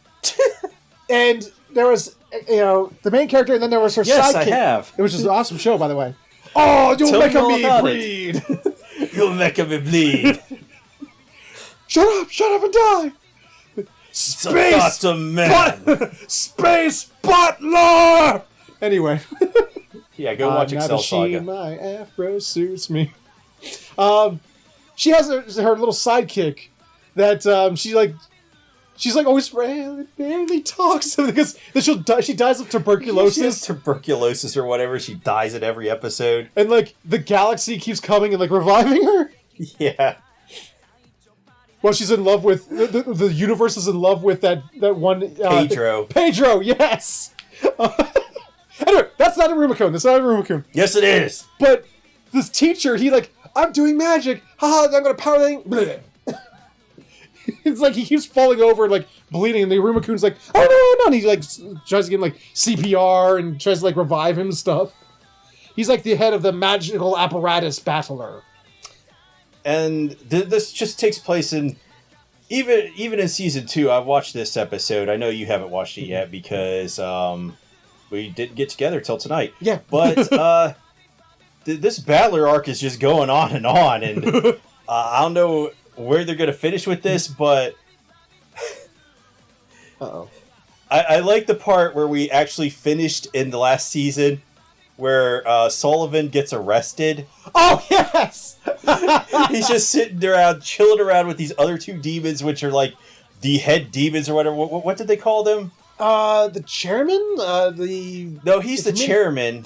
And... There was, the main character, and then there was her sidekick. Yes, I have. It was just an awesome show, by the way. Oh, you'll make me bleed. You'll make me bleed. Shut up and die. Space man. Space butler. Anyway. Yeah, go watch Excel Saga. My afro suits me. She has her little sidekick that she's always barely talks because she dies of tuberculosis. She has tuberculosis or whatever. She dies at every episode. And the galaxy keeps coming and reviving her. Yeah. Well, she's in love with the universe is in love with that one Pedro. Pedro, yes. Anyway, that's not a Rumicone. That's not a Rumicone. Yes, it is. But this teacher, I'm doing magic. Haha, I'm gonna power the thing. Bleh. It's like he keeps falling over and bleeding, and the Rumacoon's like, oh no, and he tries to give him CPR and tries to revive him and stuff. He's the head of the magical apparatus battler. And this just takes place in even in season 2. I've watched this episode. I know you haven't watched it yet because we didn't get together till tonight. Yeah, but this battler arc is just going on, and I don't know where they're going to finish with this, but uh-oh. I like the part where we actually finished in the last season where Sullivan gets arrested. Oh, yes! He's just sitting around, chilling around with these other two demons, which are like the head demons or whatever. What did they call them? The chairman? No, he's the chairman.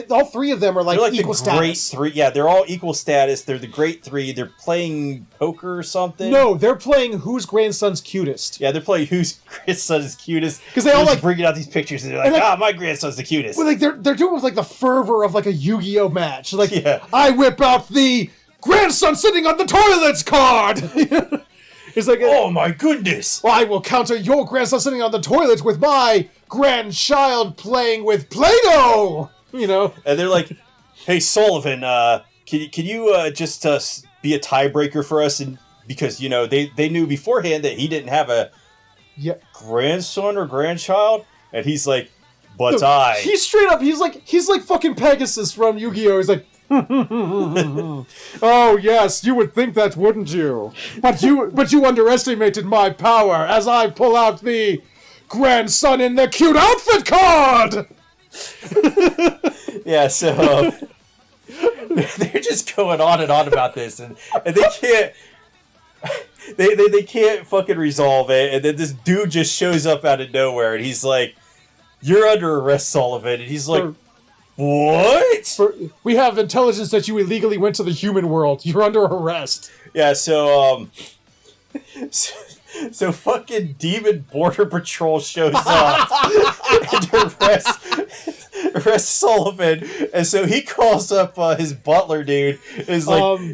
All three of them are like equal the great status. three. Yeah, they're all equal status. They're the great three. They're playing poker or something. No, they're playing whose grandson's cutest. Yeah, they're playing whose grandson is cutest. Because they all like bringing out these pictures and they're like, my grandson's the cutest. Well, like they're doing it with like the fervor of like a Yu-Gi-Oh match. Like, yeah. I whip out the grandson sitting on the toilets card. It's like, oh my goodness! Well, I will counter your grandson sitting on the toilet with my grandchild playing with Play-Doh. You know, and they're like, "Hey, Sullivan, can you just be a tiebreaker for us?" And because they knew beforehand that he didn't have a grandson or grandchild, and he's like, "But I." He's straight up. He's like fucking Pegasus from Yu-Gi-Oh. He's like. Oh yes, you would think that, wouldn't you? But you underestimated my power as I pull out the grandson in the cute outfit card. Yeah, so they're just going on and on about this, and they can't. They can't fucking resolve it, and then this dude just shows up out of nowhere, and he's like, "You're under arrest, Sullivan," and he's like. What? We have intelligence that you illegally went to the human world. You're under arrest. Yeah, so fucking Demon Border Patrol shows up and arrests Sullivan, and so he calls up his butler dude. Is like,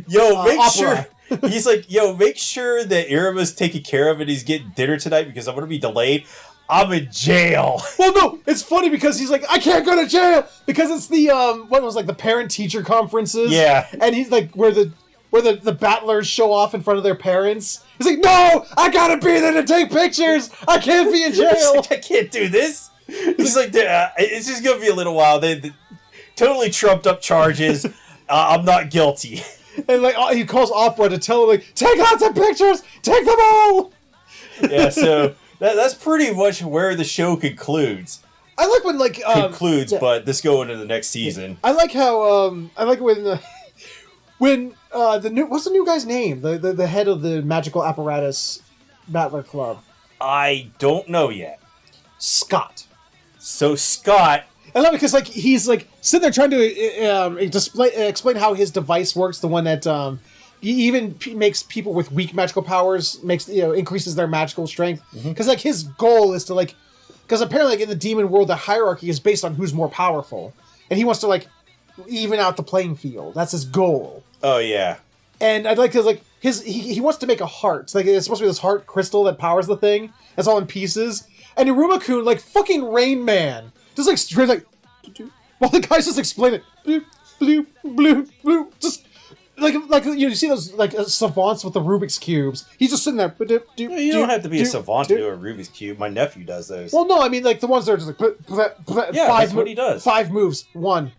He's like, yo, make sure that Irima's taken care of and he's getting dinner tonight because I'm gonna be delayed. I'm in jail. Well, no, it's funny because he's like, I can't go to jail because it's the what was like the parent-teacher conferences. Yeah, and he's like where the battlers show off in front of their parents. He's like, no, I gotta be there to take pictures. I can't be in jail. Like, I can't do this. He's like, it's just gonna be a little while. They totally trumped up charges. I'm not guilty. And like he calls Opera to tell him like, take lots of pictures, take them all. Yeah, so. That's pretty much where the show concludes. I like when like but this go into the next season. I like how I like when the new what's the new guy's name? The head of the magical apparatus battler club. I don't know yet. Scott. So Scott. I love it because like he's like sitting there trying to explain how his device works. The one that he even makes people with weak magical powers increases their magical strength because like his goal is to like because apparently like, in the demon world the hierarchy is based on who's more powerful and he wants to like even out the playing field. That's his goal. Oh yeah. And I'd like to like he wants to make a heart. Like it's supposed to be this heart crystal that powers the thing. That's all in pieces. And Iruma-kun like fucking Rain Man just like straight like while the guys just explain it. Bloop bloop bloop bloop just. Like you see those like savants with the Rubik's cubes. He's just sitting there. You don't have to be a savant to do a Rubik's cube. My nephew does those. Well, no, I mean like the ones that are just like that's what he does. 5 moves, 1.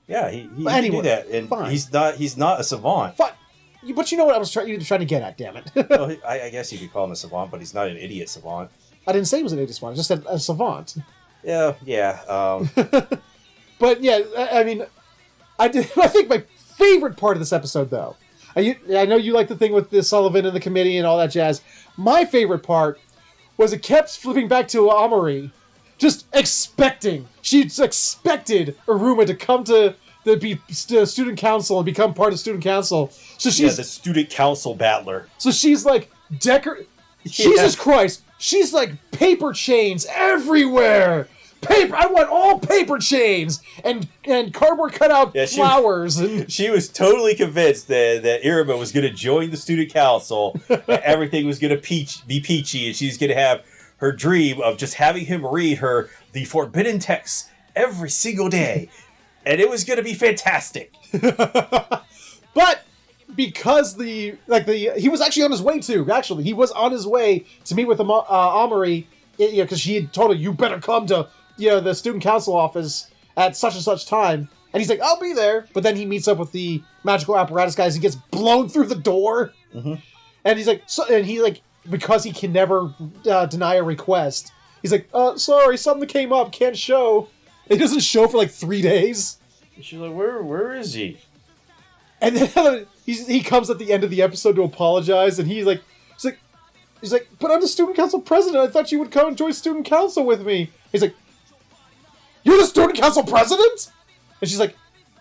Yeah, he can do that, and fine. He's not a savant. Fine. But you know what I was trying to get at? Damn it! Well, I guess you could call him a savant, but he's not an idiot savant. I didn't say he was an idiot savant. I just said a savant. Yeah. But yeah, I mean, I think my favorite part of this episode, though, I know you like the thing with the Sullivan and the committee and all that jazz. My favorite part was it kept flipping back to Amari, just expecting. She expected Iruma to come to the student council and become part of student council. So she's the student council battler. So she's like Jesus Christ! She's like paper chains everywhere. Paper! I want all paper chains and cardboard cutout flowers. She was totally convinced that Iruma was going to join the student council. And everything was going to be peachy, and she's going to have her dream of just having him read her the forbidden texts every single day, and it was going to be fantastic. But because he was actually on his way to. Actually, he was on his way to meet with Amari, because she had told him, "You better come to." The student council office at such and such time. And he's like, I'll be there. But then he meets up with the magical apparatus guys. He gets blown through the door. Mm-hmm. And he's like, because he can never deny a request. He's like, sorry, something came up. Can't show. He doesn't show for like 3 days. She's like, where is he? And then he comes at the end of the episode to apologize, and he's like, but I'm the student council president. I thought you would come and join student council with me. He's like, you're the student council president? And she's like,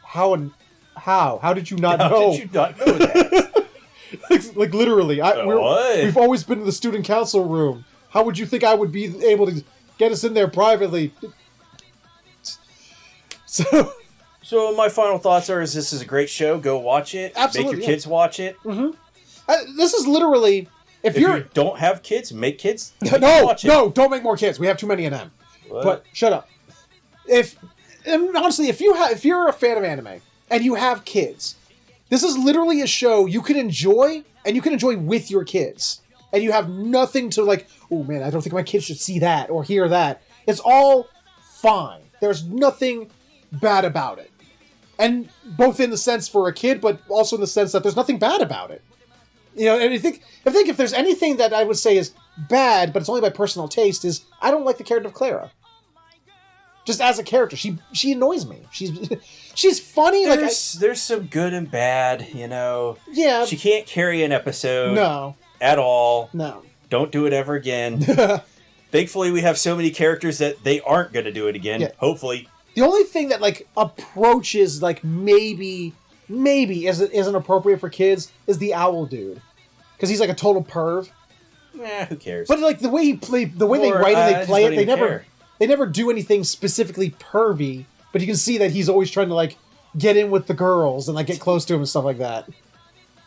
how did you not know? How did you not know that? like literally, we've always been in the student council room. How would you think I would be able to get us in there privately? So my final thoughts are: this is a great show. Go watch it. Absolutely, make your kids watch it. Mm-hmm. This is literally if you don't have kids, make kids. No, don't make more kids. We have too many of them. What? But shut up. And honestly, if you're a fan of anime and you have kids, this is literally a show you can enjoy, and you can enjoy with your kids, and you have nothing to like. Oh man, I don't think my kids should see that or hear that. It's all fine. There's nothing bad about it. And both in the sense for a kid, but also in the sense that there's nothing bad about it. You know, and I think if there's anything that I would say is bad, but it's only by personal taste, is I don't like the character of Clara. Just as a character, she annoys me. She's funny. There's some good and bad, you know. Yeah. She can't carry an episode. No. At all. No. Don't do it ever again. Thankfully, we have so many characters that they aren't going to do it again. Yeah. Hopefully. The only thing that like approaches like maybe isn't appropriate for kids is the owl dude, because he's like a total perv. Who cares? But like the way he play, the way they write and they play it, they never do anything specifically pervy. But you can see that he's always trying to like get in with the girls and like get close to him and stuff like that.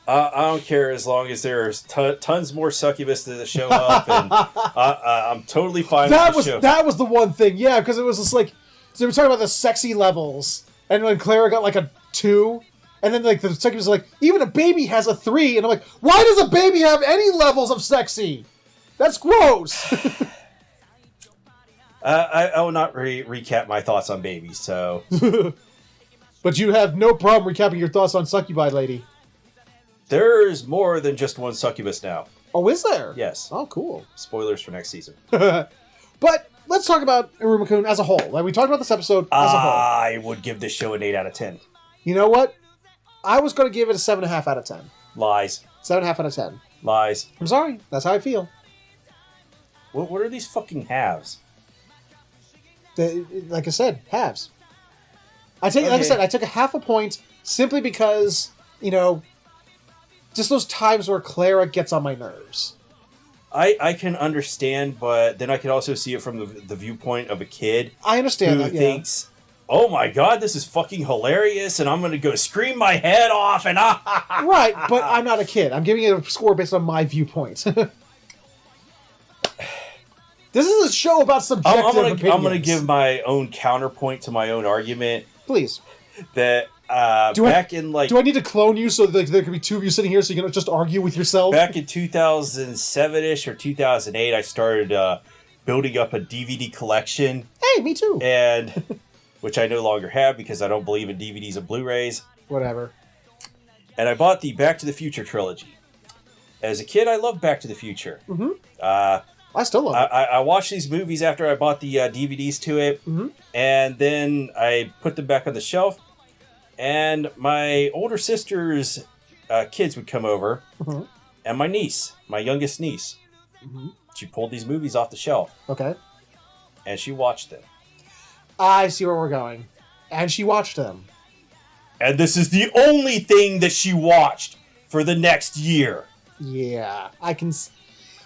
I don't care as long as there's tons more succubus that show up, and I'm totally fine with the show. That was the one thing, yeah, because it was just like, so they were talking about the sexy levels, and when Clara got like a 2, and then like the succubus was like, even a baby has a 3, and I'm like, why does a baby have any levels of sexy? That's gross. I will not recap my thoughts on babies, so. But you have no problem recapping your thoughts on succubi, lady. There's more than just one succubus now. Oh, is there? Yes. Oh, cool. Spoilers for next season. But let's talk about Iruma-kun as a whole. Like we talked about this episode as a whole. I would give this show an 8 out of 10. You know what? I was going to give it a 7.5 out of 10. Lies. 7.5 out of 10. Lies. I'm sorry. That's how I feel. What are these fucking halves? Like I said, halves. Like I said, I took a half a point simply because, you know, just those times where Clara gets on my nerves. I can understand, but then I can also see it from the viewpoint of a kid. I understand who thinks, oh my god, this is fucking hilarious, and I'm going to go scream my head off, and Right, but I'm not a kid. I'm giving it a score based on my viewpoint. This is a show about subjective opinions. I'm going to give my own counterpoint to my own argument. Please. That do I need to clone you so that there could be 2 of you sitting here so you can just argue with yourself? Back in 2007-ish or 2008, I started building up a DVD collection. Hey, me too. And which I no longer have because I don't believe in DVDs and Blu-rays. Whatever. And I bought the Back to the Future trilogy. As a kid, I loved Back to the Future. Mm-hmm. I still love it. I watched these movies after I bought the DVDs to it, and then I put them back on the shelf. And my older sister's kids would come over, and my niece, my youngest niece, she pulled these movies off the shelf. Okay. And she watched them. I see where we're going. And she watched them. And this is the only thing that she watched for the next year. Yeah,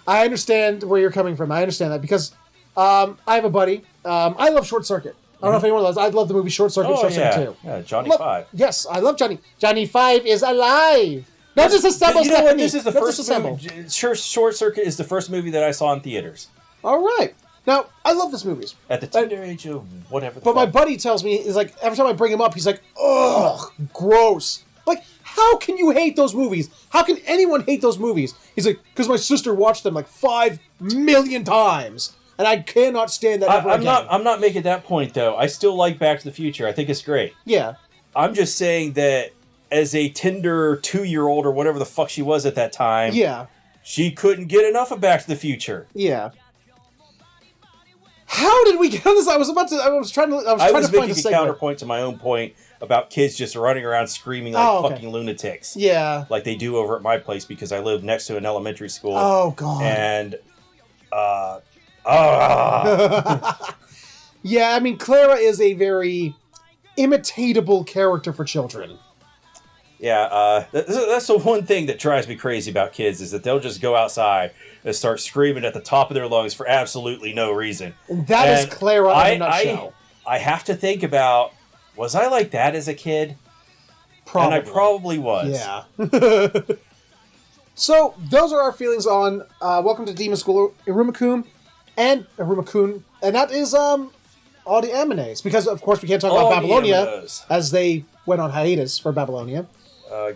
I understand where you're coming from. I understand that because I have a buddy. I love Short Circuit. I don't know if anyone loves. I love the movie Short Circuit. Short Circuit 2. Yeah, Johnny Five. Yes, I love Johnny. Johnny Five is alive. Not just assemble. This is the first movie. Short Circuit is the first movie that I saw in theaters. All right. Now I love this movie. At the tender age of whatever. But my buddy tells me is like every time I bring him up, he's like, ugh, gross. Like, how can you hate those movies? How can anyone hate those movies? He's like, because my sister watched them like 5 million times. And I cannot stand that ever again. I'm not making that point, though. I still like Back to the Future. I think it's great. Yeah. I'm just saying that as a tender 2-year-old or whatever the fuck she was at that time, yeah, she couldn't get enough of Back to the Future. Yeah. How did we get on this? I was trying to find a making a segue. counterpoint to my own point about kids just running around screaming like fucking lunatics. Yeah. Like they do over at my place because I live next to an elementary school. Oh, God. And, yeah, I mean, Clara is a very imitatable character for children. Yeah, that's the one thing that drives me crazy about kids is that they'll just go outside and start screaming at the top of their lungs for absolutely no reason. And that is Clara in a nutshell. I have to think about, was I like that as a kid? Probably. And I probably was. Yeah. So, those are our feelings on Welcome to Demon School, Irumakun, and that is all the animes, because of course we can't talk about Babylonia, as they went on hiatus for Babylonia.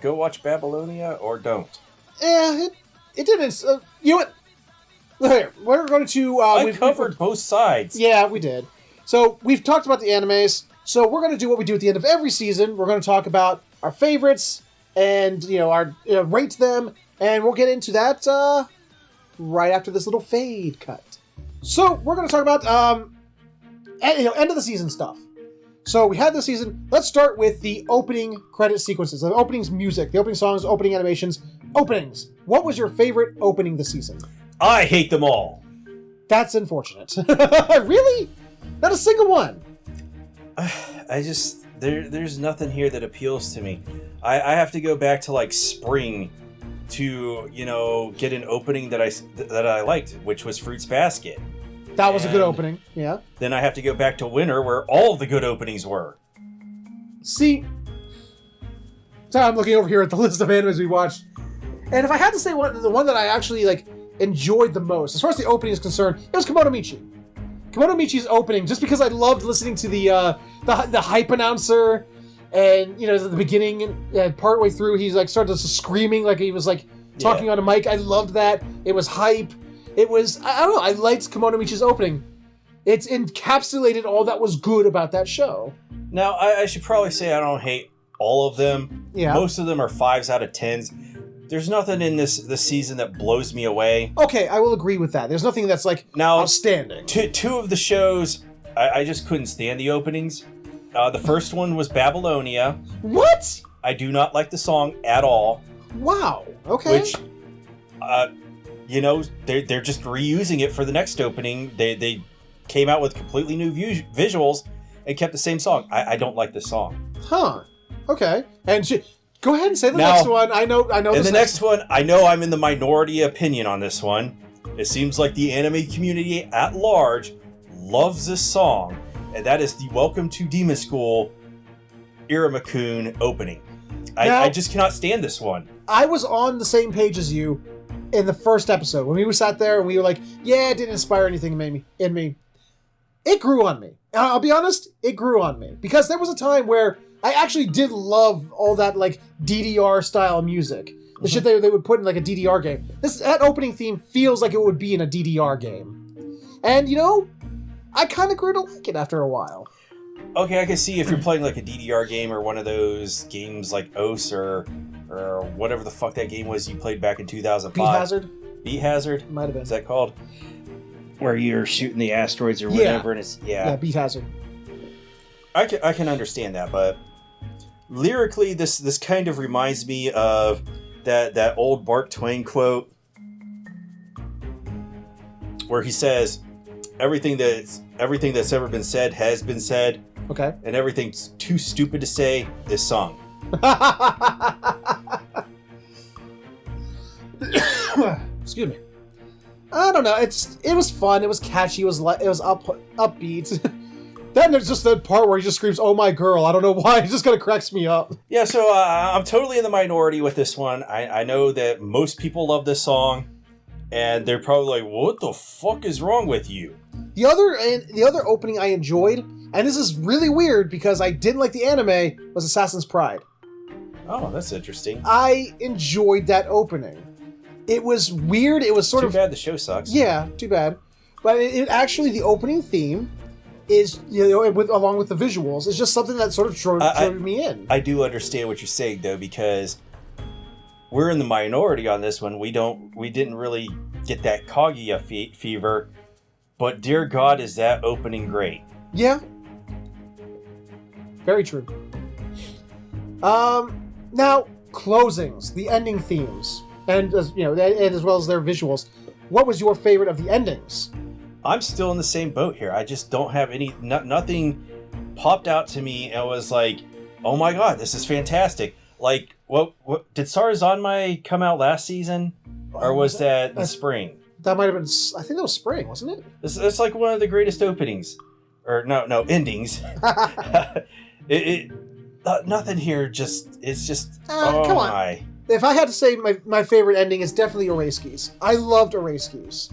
Go watch Babylonia, or don't. Yeah, it didn't. You know what? Here, we're going to... I covered both sides. Yeah, we did. So, we've talked about the animes, so we're going to do what we do at the end of every season. We're going to talk about our favorites, and, rate them, and we'll get into that right after this little fade cut. So, we're going to talk about, end of the season stuff. So, we had this season. Let's start with the opening credit sequences. The opening's music, the opening songs, opening animations. Openings. What was your favorite opening this season? I hate them all. That's unfortunate. Really? Not a single one. There's nothing here that appeals to me. I have to go back to like spring to, get an opening that I liked, which was Fruits Basket. That was a good opening, yeah. Then I have to go back to winter where all the good openings were. See, so I'm looking over here at the list of animes we watched, and if I had to say the one that I actually enjoyed the most, as far as the opening is concerned, it was Kimono Michi. Kimono Michi's opening, just because I loved listening to the hype announcer, and at the beginning, partway through, he's started screaming like he was talking on a mic. I loved that. It was hype. It was, I don't know, I liked Kimono Michi's opening. It's encapsulated all that was good about that show. Now, I should probably say I don't hate all of them. Yeah. Most of them are 5s out of 10s. There's nothing in this season that blows me away. Okay, I will agree with that. There's nothing that's outstanding. Two of the shows, I just couldn't stand the openings. The first one was Babylonia. What? I do not like the song at all. Wow. Okay. Which, they're just reusing it for the next opening. They came out with completely new visuals and kept the same song. I don't like this song. Huh. Okay. And go ahead and say the next one. I know. And the next one, I know I'm in the minority opinion on this one. It seems like the anime community at large loves this song, and that is the Welcome to Demon School Irumakun opening. I just cannot stand this one. I was on the same page as you in the first episode when we were sat there and we were like, yeah, it didn't inspire anything in me. It grew on me. I'll be honest, it grew on me. Because there was a time where I actually did love all that DDR style music. The shit they would put in a DDR game. That opening theme feels like it would be in a DDR game. And I kind of grew to like it after a while. Okay, I can see if you're playing a DDR game or one of those games like OS or whatever the fuck that game was you played back in 2005. Beat Hazard? Beat Hazard? Might have been. Is that called? Where you're shooting the asteroids or whatever, and it's Yeah, Beat Hazard. I can understand that, but lyrically, this kind of reminds me of that old Mark Twain quote where he says, everything that's ever been said has been said. Okay. And everything's too stupid to say is sung. Excuse me. I don't know. It was fun. It was catchy. It was upbeat. Then there's just that part where he just screams, "Oh my girl!" I don't know why. It just kind of cracks me up. Yeah. So I'm totally in the minority with this one. I know that most people love this song, and they're probably like, "What the fuck is wrong with you?" The other opening I enjoyed, and this is really weird because I didn't like the anime, was Assassin's Pride. Oh, that's interesting. I enjoyed that opening. It was weird. It was sort of... Too bad the show sucks. Yeah, too bad. But it actually, the opening theme is, along with the visuals, is just something that sort of drove me in. I do understand what you're saying, though, because we're in the minority on this one. We didn't really get that Kaguya fever but dear God, is that opening great. Yeah. Very true. Now, closings, the ending themes, and as you know, and as well as their visuals. What was your favorite of the endings? I'm still in the same boat here. I just don't have nothing popped out to me and was like, oh my God, this is fantastic. Like, what did Sarazanmai come out last season? Or was that the spring? That might have been, I think that was spring, wasn't it? It's like one of the greatest openings. Or, no, endings. Nothing here, it's just, oh come on. my. If I had to say my favorite ending is definitely Oreski's. I loved Oreski's.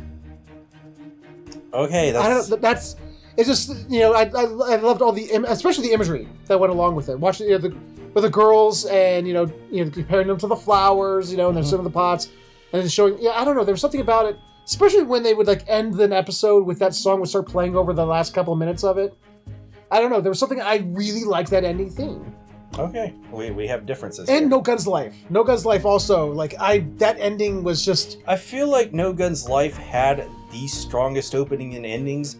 Okay, that's it's just, you know, I loved all especially the imagery that went along with it. Watching, you know, with the girls and you know comparing them to the flowers, you know, and they're sitting in the pots and then showing. Yeah, I don't know. There was something about it, especially when they would like end an episode with that song would start playing over the last couple of minutes of it. I don't know. There was something I really liked that ending theme. Okay, we have differences. And here. No Guns Life. No Guns Life also, like that ending was just. I feel like No Guns Life had the strongest opening and endings,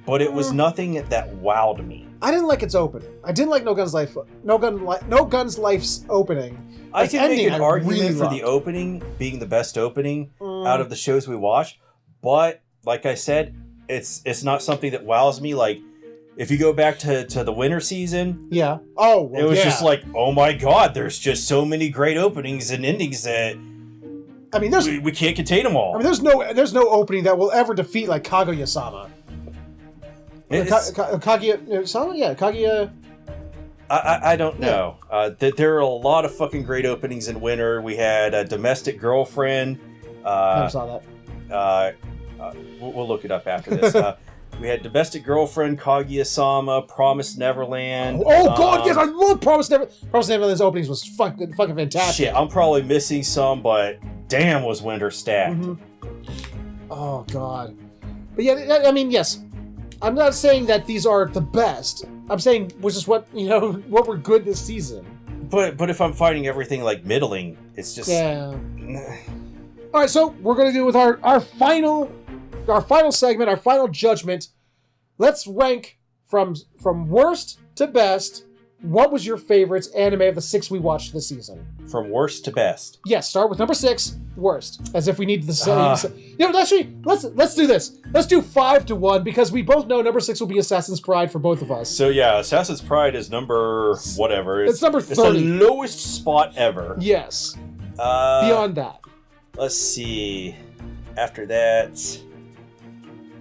but it was nothing that wowed me. I didn't like its opening. I didn't like No Guns Life. No Guns Life's opening. I can make an argument really for the opening being the best opening out of the shows we watched, but like I said, it's not something that wows me. Like if you go back to the winter season, yeah, well, it was just like, oh my God, there's just so many great openings and endings that. I mean, we can't contain them all. I mean, there's no opening that will ever defeat like Kaguya-sama. Kaguya-sama? Yeah, Kaguya... I don't know. There are a lot of fucking great openings in winter. We had a Domestic Girlfriend. Never saw that. We'll look it up after this. We had Domestic Girlfriend, Kaguya-sama, Promised Neverland. Oh God, yes, I love Promised Neverland. Promised Neverland's openings was fucking fantastic. Shit, I'm probably missing some, but damn was winter stacked. Mm-hmm. Oh God. But yeah, I mean, yes. I'm not saying that these are the best. I'm saying which is what were good this season. But if I'm finding everything like middling, it's just yeah. All right, so we're gonna do with our final segment, our final judgment. Let's rank from worst to best. What was your favorite anime of the 6 we watched this season? From worst to best. Yes, start with number 6, worst. As if we need the same. Actually, let's do this. Let's do 5 to 1 because we both know number 6 will be Assassin's Pride for both of us. So yeah, Assassin's Pride is number whatever. It's number 30. It's the lowest spot ever. Yes. Beyond that. Let's see. After that,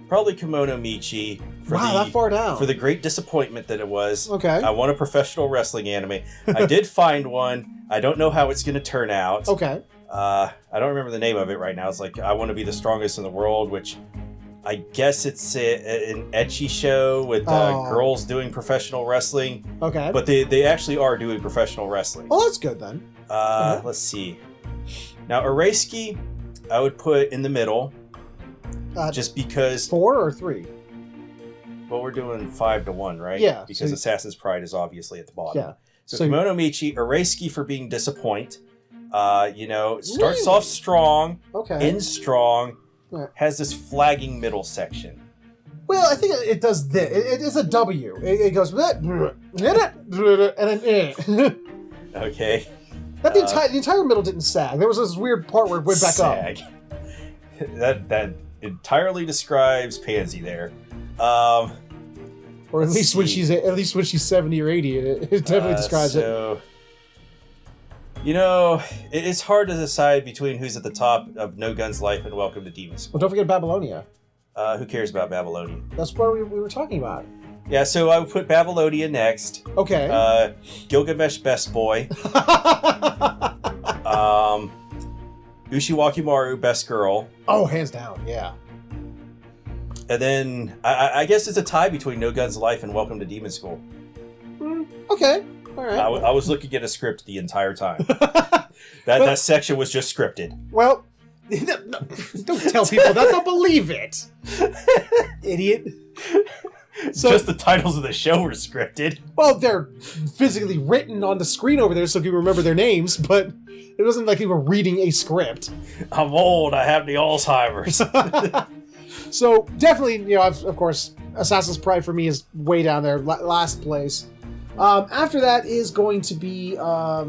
probably Kimono Michi. That far down. For the great disappointment that it was. Okay. I want a professional wrestling anime. I did find one. I don't know how it's going to turn out. Okay. I don't remember the name of it right now. It's like I Want to Be the Strongest in the World, which I guess it's an ecchi show with girls doing professional wrestling. Okay. But they actually are doing professional wrestling. Oh, that's good then. Let's see. Now, Oreski, I would put in the middle. Just because... 4 or 3? Well, we're doing 5 to 1, right? Yeah. Because Assassin's Pride is obviously at the bottom. Yeah. So Kimono Michi, Oreski for being disappoint. Starts off strong, ends strong, has this flagging middle section. Well, I think it does this. It is a W. It goes and then Okay. But the entire middle didn't sag. There was this weird part where it went back up. That entirely describes Pansy there. Or at least when she's 70 or 80, it definitely describes it. It's hard to decide between who's at the top of No Guns Life and Welcome to Demon School. Well, don't forget Babylonia. Who cares about Babylonia? That's what we were talking about. Yeah, so I would put Babylonia next. Okay. Gilgamesh Best Boy. Ushiwaki Maru Best Girl. Oh, hands down, yeah. And then I guess it's a tie between No Guns Life and Welcome to Demon School. Okay, all right. I was looking at a script the entire time. That section was just scripted. Well, don't tell people that. They'll believe it. Idiot. So, just the titles of the show were scripted. Well, they're physically written on the screen over there so you can remember their names, but it wasn't like you were reading a script. I'm old. I have the Alzheimer's. So definitely, of course, Assassin's Pride for me is way down there, last place. After that is going to be, for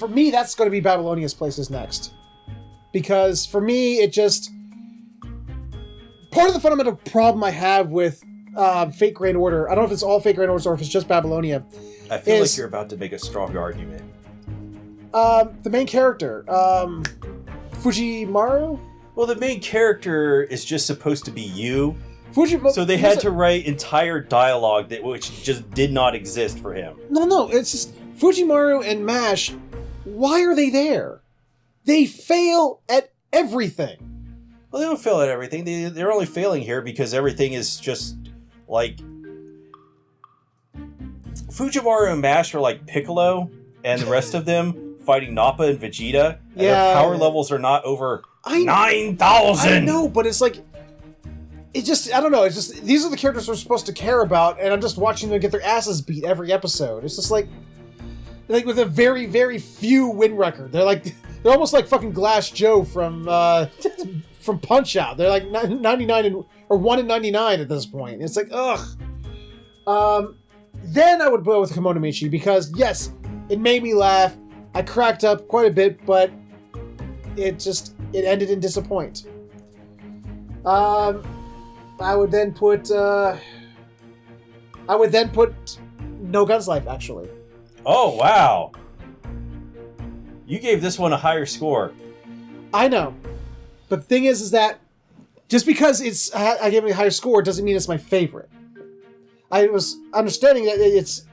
me, that's going to be Babylonia's Places next. Because for me, it just... Part of the fundamental problem I have with Fate Grand Order, I don't know if it's all Fate Grand Orders or if it's just Babylonia. I feel like you're about to make a strong argument. The main character, Fujimaru? Well, the main character is just supposed to be you. So they had to write entire dialogue which just did not exist for him. No, it's just Fujimaru and MASH, why are they there? They fail at everything. Well, they don't fail at everything. They're only failing here because everything is just like... Fujimaru and MASH are like Piccolo and the rest of them fighting Nappa and Vegeta. And their power levels are not over 9,000! I know, but it's like... It just, I don't know, it's just, these are the characters we're supposed to care about, and I'm just watching them get their asses beat every episode. It's just like with a very, very few win record. They're almost like fucking Glass Joe from Punch-Out. They're like 99 or 1 in 99 at this point. It's like, ugh. Then I would go with Kimono Michi because, yes, it made me laugh. I cracked up quite a bit, but it ended in disappoint. I would then put No Guns Life, actually. Oh, wow. You gave this one a higher score. I know. But the thing is that just because I gave it a higher score doesn't mean it's my favorite. I was understanding that it's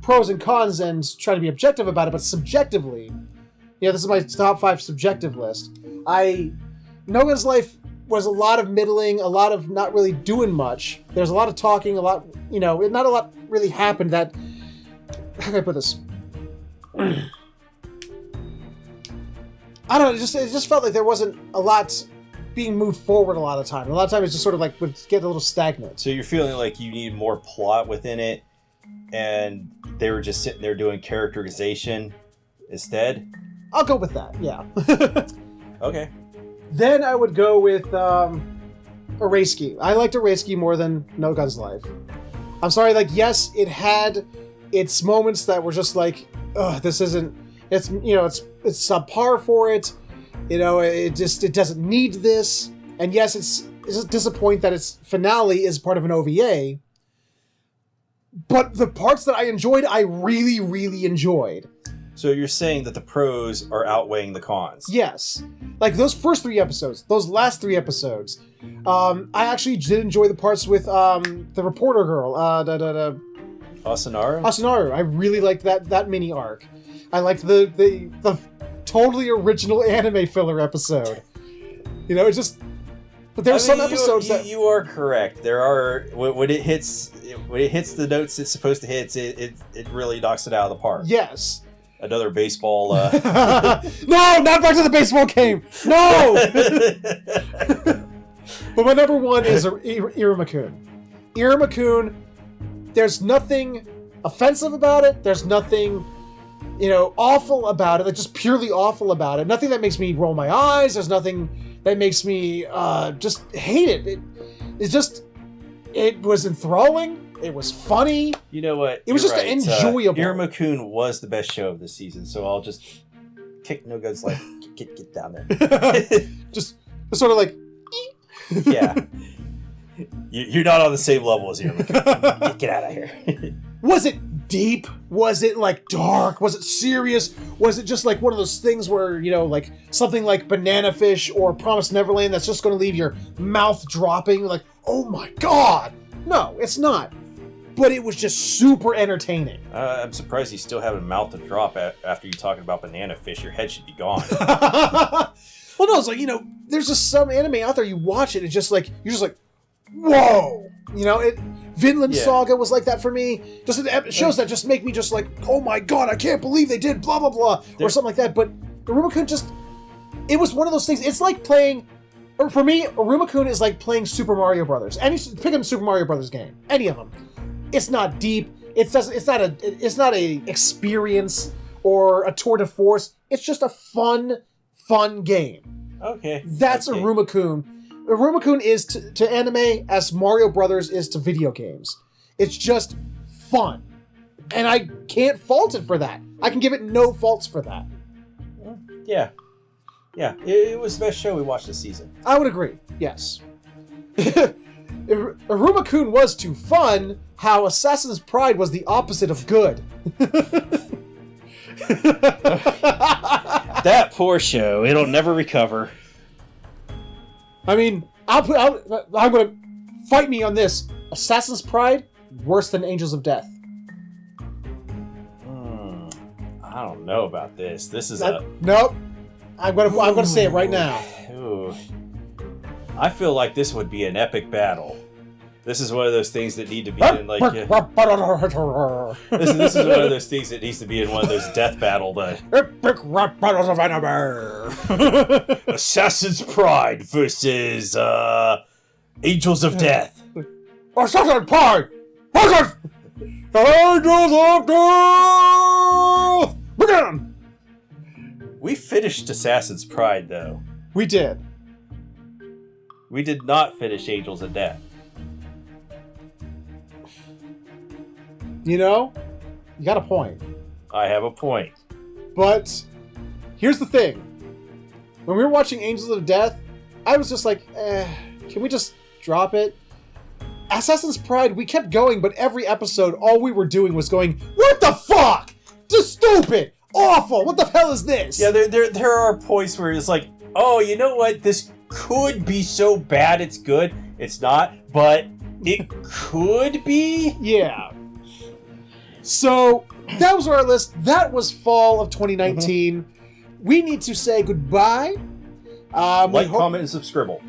pros and cons and trying to be objective about it, but subjectively, this is my top 5 subjective list. No Guns Life was a lot of middling, a lot of not really doing much. There's a lot of talking, a lot, not a lot really happened that... How can I put this? I don't know, it just felt like there wasn't a lot being moved forward a lot of time. A lot of time it's just sort of like would get a little stagnant. So you're feeling like you need more plot within it, and they were just sitting there doing characterization instead? I'll go with that, yeah. Okay. Then I would go with Araseki. I liked Araseki more than No Guns Life. I'm sorry, yes, it had its moments that were just like, ugh, this isn't... It's subpar for it. It doesn't need this. And yes, it's disappointing that its finale is part of an OVA. But the parts that I enjoyed, I really, really enjoyed. So you're saying that the pros are outweighing the cons? Yes. Like those first 3 episodes, those last 3 episodes, I actually did enjoy the parts with the reporter girl, Asanaru. I really liked that mini arc. I liked the totally original anime filler episode. It's just... But there are some episodes that... You are correct. There are... When it hits the notes it's supposed to hit, it really knocks it out of the park. Yes. Another baseball... No! Not back to the baseball game! No! But my number 1 is Iruma-kun. Iruma-kun, there's nothing offensive about it. There's nothing, awful about it. Just purely awful about it. Nothing that makes me roll my eyes. There's nothing that makes me just hate it. It was enthralling. It was funny. You know what? It was just enjoyable. Iruma-kun was the best show of the season, so I'll just kick No Guns Life. Get down there. just sort of like... Yeah. You're not on the same level as Iruma-kun. Get out of here. Was it deep? Was it dark? Was it serious? Was it just one of those things where, something like Banana Fish or Promised Neverland that's just going to leave your mouth dropping oh my god? No, it's not. But it was just super entertaining. I'm surprised you still have a mouth to drop after you talking about Banana Fish. Your head should be gone. Well, no, it's there's just some anime out there, you watch it, it's just you're just whoa! Vinland Saga was like that for me. Just shows that just make me just oh my god, I can't believe they did blah blah blah or something like that. But Iruma-kun it was one of those things. It's like playing, or for me, Iruma-kun is like playing Super Mario Brothers. Pick up a Super Mario Brothers game, any of them. It's not deep. It's not a experience or a tour de force. It's just a fun game. Okay. That's okay. Iruma-kun. Iruma-kun is to anime as Mario Brothers is to video games. It's just fun. And I can't fault it for that. I can give it no faults for that. Yeah. Yeah. It was the best show we watched this season. I would agree. Yes. Iruma-kun was too fun, how Assassin's Pride was the opposite of good. That poor show. It'll never recover. I mean, I'm going to fight me on this. Assassin's Pride, worse than Angels of Death. I don't know about this. This is Nope. I'm gonna say it right now. Ooh. I feel like this would be an epic battle. This is one of those things that need to be in like. This is one of those things that needs to be in one of those death battle. Epic rap battles of anime. Assassin's Pride versus Angels of Death. Assassin's Pride versus Angels of Death. Begin. We finished Assassin's Pride though. We did. We did not finish Angels of Death. You know, you got a point. I have a point. But here's the thing. When we were watching Angels of Death, I was just like, can we just drop it? Assassin's Pride, we kept going, but every episode, all we were doing was going, what the fuck? Just stupid! Awful! What the hell is this? Yeah, there are points where it's like, oh, you know what? This could be so bad it's good. It's not, but it could be. Yeah. So, that was our list. That was fall of 2019. We need to say goodbye. Like, comment, and subscribe.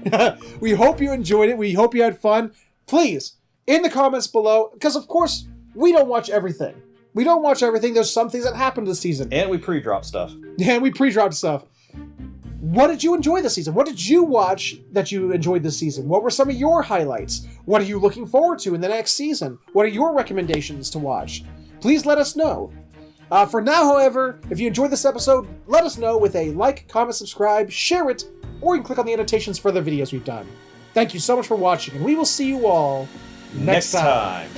We hope you enjoyed it. We hope you had fun. Please, in the comments below, because of course, we don't watch everything. We don't watch everything. There's some things that happened this season. And we pre-drop stuff. And we pre-dropped stuff. What did you enjoy this season? What did you watch that you enjoyed this season? What were some of your highlights? What are you looking forward to in the next season? What are your recommendations to watch? Please let us know. For now, however, if you enjoyed this episode, let us know with a like, comment, subscribe, share it, or you can click on the annotations for the videos we've done. Thank you so much for watching, and we will see you all next time.